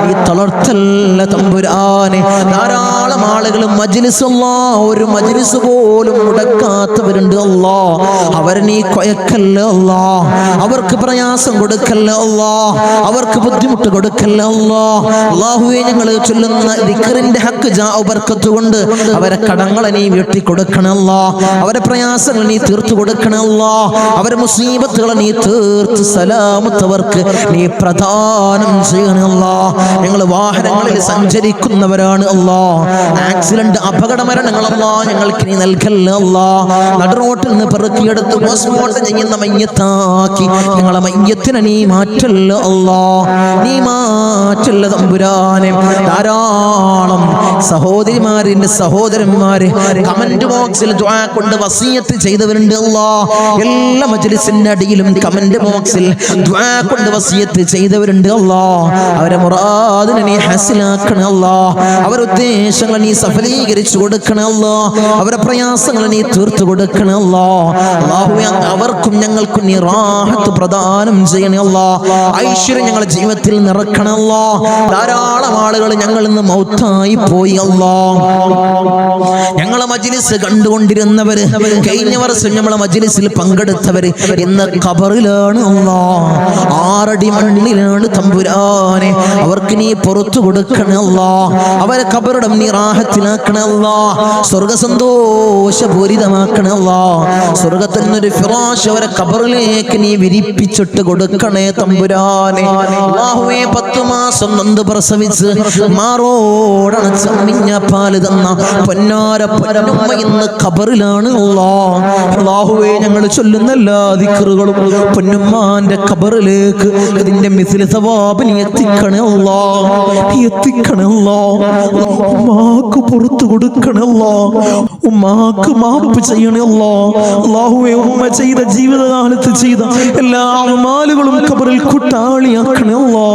[SPEAKER 2] നീ തളർത്തല്ല തമ്പുരാനെ. ധാരാളം ആളുകൾ മജ്ലിസ് അല്ലാ, ഒരു മജ്ലിസ് പോലും മുടക്കാത്തവരുണ്ട് അല്ലാ. അല്ലാ. അവരെ നീ കൊയക്കല്ല അല്ലാ, അവർക്ക് പ്രയാസം കൊടുക്കല്ല അല്ലാ, അവർക്ക് ബുദ്ധിമുട്ട് കൊടുക്കല്ല അല്ലാ. അല്ലാഹുവേ, ഞങ്ങൾ ചൊല്ലുന്ന ദിക്റിന്റെ ഹക്ക് ബർക്കത്ത് കൊണ്ട് അവരെ കടങ്ങളെ നീ വീട്ടി കൊടുക്കണല്ലാ, അവരെ പ്രയാസങ്ങൾ നീ തീർത്തു കൊടുക്കണല്ലാ, അവരെ മുസീബത്തുകളെ നീ തീർത്ത് സലാമത്തവർക്ക് നീ പ്രദാനം ചെയ്യണല്ലാ. ഞങ്ങൾ വാഹനങ്ങളിൽ സഞ്ചരിക്കുന്നവരാണ് അല്ലാ, ആക്സിഡന്റ് അപകട മരണങ്ങളല്ലാ ഞങ്ങൾക്ക് നീ നൽകല്ല അല്ലാ. നടുറോട്ടിൽ നിന്ന് പെറുക്കിയെടുത്ത് പോസ്റ്റ്മോർട്ടം ചെയ്യുന്ന മയ്യത്താക്കി ഞങ്ങളെ മയ്യത്തിനെ നീ മാറ്റല്ല അല്ലാ, നീ മാറ്റല്ല തമ്പുരാനെ. ധാരാളം സഹോദരിമാരിന്റെ സഹോദരന്മാര് കമന്റ് ബോക്സിൽ ദുആ കൊണ്ട് വസിയത്ത് ചെയ്തവരുണ്ട് അല്ലാ. എല്ലാ മജ്ലിസിന്റെ അടിയിലും കമന്റ് ബോക്സിൽ ദുആ കൊണ്ട് വസിയത്ത് ചെയ്തവരുണ്ട് അല്ലാ. അവരെ മുറാദിനെ നീ ഹസിലാക്കണേ അല്ലാ, അവരുടെ ഉദ്ദേശങ്ങൾ നീ സഫലീകരിച്ചു കൊടുക്കണേ അല്ലാ, അവരുടെ പ്രയാസങ്ങൾ നീ തീർത്തു കൊടുക്കണേ അല്ലാ. അല്ലാഹുവേ, അവർക്കും ഞങ്ങൾക്കും നീ റാഹത്ത് പ്രദാനം ചെയ്യണേ അല്ലാ, ഐശ്വര്യം ഞങ്ങളുടെ ജീവിതത്തിൽ നിറക്കണേ അല്ലാ. ധാരാളം ആളുകൾ ഞങ്ങളിൽ നിന്ന് മൗത്തായി പോയി അല്ലാ. ഞങ്ങളെ മജ്ലിസ് കണ്ടുകൊണ്ടിരുന്നവര്, കഴിഞ്ഞ വർഷം നമ്മളെ മജ്ലിസിൽ പങ്കെടുത്തവര് ഇന്ന് ഖബറിലാണ് അല്ലാ, 6 അടി മണ്ണിലാണ് തമ്പുരാനെ. അവർക്ക് നീ പുറത്തു കൊടുക്കണേ അല്ലാ, അവരെ ഖബറിടം നീ റാഹത്തിലാക്കണേ അല്ലാ, സ്വർഗ സന്തോഷപൂരിതമാക്കണേ അല്ലാ. സ്വർഗത്തിൽ നിന്നൊരു ഫിറാശ് അവരെ ഖബറിലേക്ക് നീ വിരിപ്പിച്ചിട്ട് കൊടുക്കണേ തമ്പുരാനെ. അല്ലാഹുവേ, 10 മാസം നൊന്ത് പ്രസവിച്ച് മാറോടണ ചമ്മിഞ്ഞ പാല് തന്ന പൊന്നാര പൊന്നുമ്മ ഇന്ന് ഖബറിലാണ് അല്ലാ. അല്ലാഹുവേ, ഞങ്ങൾ ചൊല്ലുന്ന എല്ലാ ദിക്റുകളും പൊന്നുമ്മാന്റെ ഖബറിലേക്ക് ഇതിന്റെ മിസ്ലി സവാബ് നീ എത്തിക്കണേ അല്ലാ, എത്തിക്കണേ അല്ലാ. ഉമ്മാക്ക് പുറത്തു കൊടുക്കണേ അല്ലാ, ഉമ്മാക്ക് മാപ്പ് ചെയ്യണേ അല്ലാ. അല്ലാഹുവേ, ഉമ്മ ചെയ്ത ജീവിതകാലത്ത് ചെയ്ത എല്ലാ അമാലുകളും ഖബറിൽ കൂട്ടാളിയാക്കണേ അല്ലാ,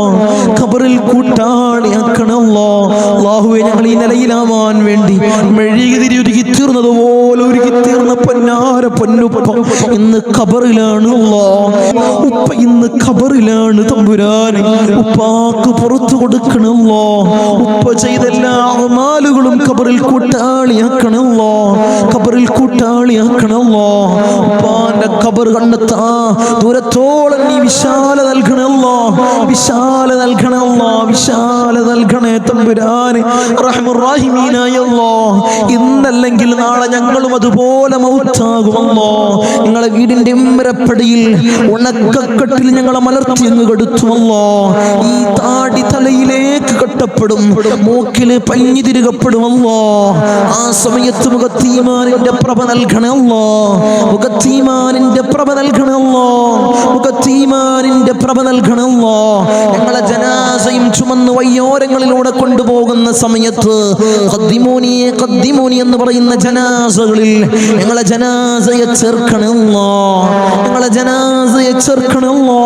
[SPEAKER 2] ഖബറിൽ കൂട്ടാളിയാക്കണേ അല്ലാ. അല്ലാഹുവേ, ഞങ്ങൾ ഈ നിലയിലാവാൻ വേണ്ടി മെഴുകുതിരി ഒരുക്കി തീർന്നതുപോലെ ഒരുക്കി തീർന്ന പൊന്നാര പൊന്നുപ്പ ഇന്ന് ഖബറിലാണ് അല്ലാ. ഉപ്പ ഇന്ന് ഖബറിലാണ് തമ്പുരാനെ. ഉപ്പാക്ക് പുറത്തു കൊടുക്കണല്ലോ, ഉപ്പ ചെയ്ത എല്ലാ അമാലുകളും ഖബറിൽ കൂട്ടാളിയാക്കണല്ലോ, ഖബറിൽ കൂട്ടാളിയാക്കണല്ലോ. ഉപ്പാന്റെ ഖബർ കണ്ടെത്താ ദൂരത്തോളം നീ വിശാല നൽകണല്ലോ, വിശാല നൽകണല്ലോ, വിശാല നൽകണേ തമ്പുരാനെ. റഹ്മുർ-റഹീമീനായ അല്ലാഹ്, ഇന്നല്ലെങ്കിൽ നാളെ ഞങ്ങളും അതുപോലെ മൗത്താകുമല്ലോ. നിങ്ങളെ വീടിന്റെ ഇമ്പരപ്പടിയിൽ ഉണക്കക്കെട്ടിൽ ഞങ്ങളെ മലർത്തി അങ്ങ് കെടുത്തുമല്ലോ. ഈ താടി തലയിലേക്ക് കെട്ടപ്പെടും, മൂക്കില് പഞ്ഞി തിരുകപ്പെടുമല്ലോ. ആ സമയത്ത് മുഖത്തീമാനിന്റെ പ്രഭ നൽകണമല്ലോ, മുഖത്തീമാനിന്റെ പ്രഭ നൽകണമല്ലോ, മുഖത്തീമാനിന്റെ പ്രഭ നൽകണമല്ലോ. ഞങ്ങളെ ജനാസയും ചുമന്ന് വയ്യോരങ്ങളിലൂടെ കൊണ്ടുപോകുന്ന സമയത്ത് ഖദ്ദിമൂനി ഖദ്ദിമൂനി എന്ന് പറയുന്ന ജനാസകളിൽ ഞങ്ങളെ ജനാസയെ ചേർക്കണമല്ലോ, ഞങ്ങളെ ജനാസയെ ചേർക്കണമല്ലോ,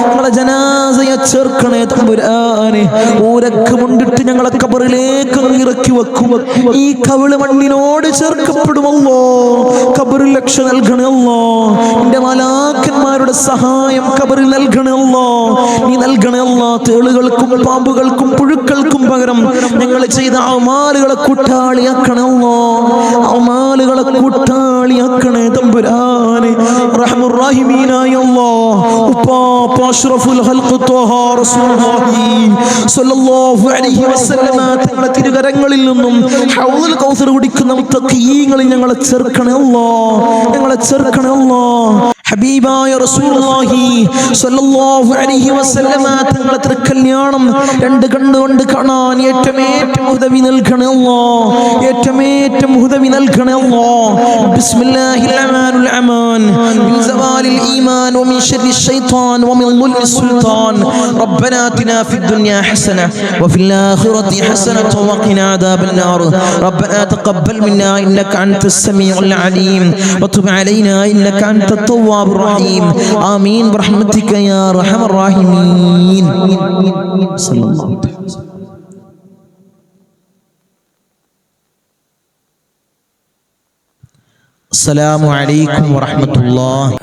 [SPEAKER 2] ഞങ്ങളെ ജനാസയെ ചേർക്കണേ തമ്പുരാനെ. ഊരക്ക് മുണ്ടിട്ട് ഞങ്ങളെ ഖബറിലേക്ക് ഇറക്കി വെക്കും, ഈ കവിള് മണ്ണിനോട് ചേർക്കപ്പെടുമല്ലോ. ഖബറിൽ രക്ഷ നൽകണമല്ലോ, എന്റെ മലാക്കന്മാരുടെ സഹായം ഖബറിൽ നൽകണമല്ലോ, നീ നൽകണമല്ലോ. തേളുകൾക്കും പാമ്പുകൾക്കും പുഴുക്കൾക്കും പകരം ഞങ്ങൾ ചെയ്ത അമാലുകളെ കൂട്ടാളിയാക്കണമല്ലോ, അമാലുകളെ കൂട്ടാളിയാക്കണേ തമ്പുരാനെ. റഹ്മുർ-റഹീമീനായ അല്ലാഹ്, ഉപ്പാപ്പ അഷ്റഫുൽ ഖൽഖ് ത്വഹ റസൂലുള്ളാഹി സ്വല്ലല്ലാഹു അലൈഹി വസല്ലമ തങ്ങളുടെ തിരുകരങ്ങളിൽ നിന്നും ഹൗദുൽ കൗസർ കുടിക്കുന്ന മുത്തഖീങ്ങളിൽ ഞങ്ങളെ ചേർക്കണേ അല്ലാഹ്, ഞങ്ങളെ ചേർക്കണേ അല്ലാഹ്. ഹബീബായ റസൂലുള്ളാഹി സ്വല്ലല്ലാഹു അലൈഹി വസല്ലമ തങ്ങളുടെ തിരുക്കല്യാണം 2 കണ്ണുകൊണ്ട് കാണാൻ ഏറ്റവും ഉദവി നൽകണേ അല്ലാഹ്, ഏറ്റവും ഉദവി നൽകണേ അല്ലാഹ്. ബിസ്മില്ലാഹിർ റഹ്മാനിർ റഹീം. മിൻ സവാലിൽ ഈമാൻ വമിൻ ശർരി ശൈത്താൻ വമിൻ ദുൽമി സുൽത്താൻ. റബ്ബനാ ആതിനാ ഫിദ് ദുനിയാ ഹസന വഫിൽ ആഖിറതി ഹസനത വഖിനാ അദാബൻ നാർ. റബ്ബനാ തഖബ്ബൽ മിന്നാ ഇന്നക അൻതസ് സമീഉൽ അലീം വതുബ് അലൈനാ ഇന്നക അൻതത് തവ്വാബുർ റഹീം. ആമീൻ ബിറഹ്മതിക യാ അർഹമർ റഹീമീൻ. സല്ലല്ലാഹു അലൈഹി വസല്ലം. അസ്സലാമു അലൈക്കും വറഹ്മത്തുള്ളാഹി.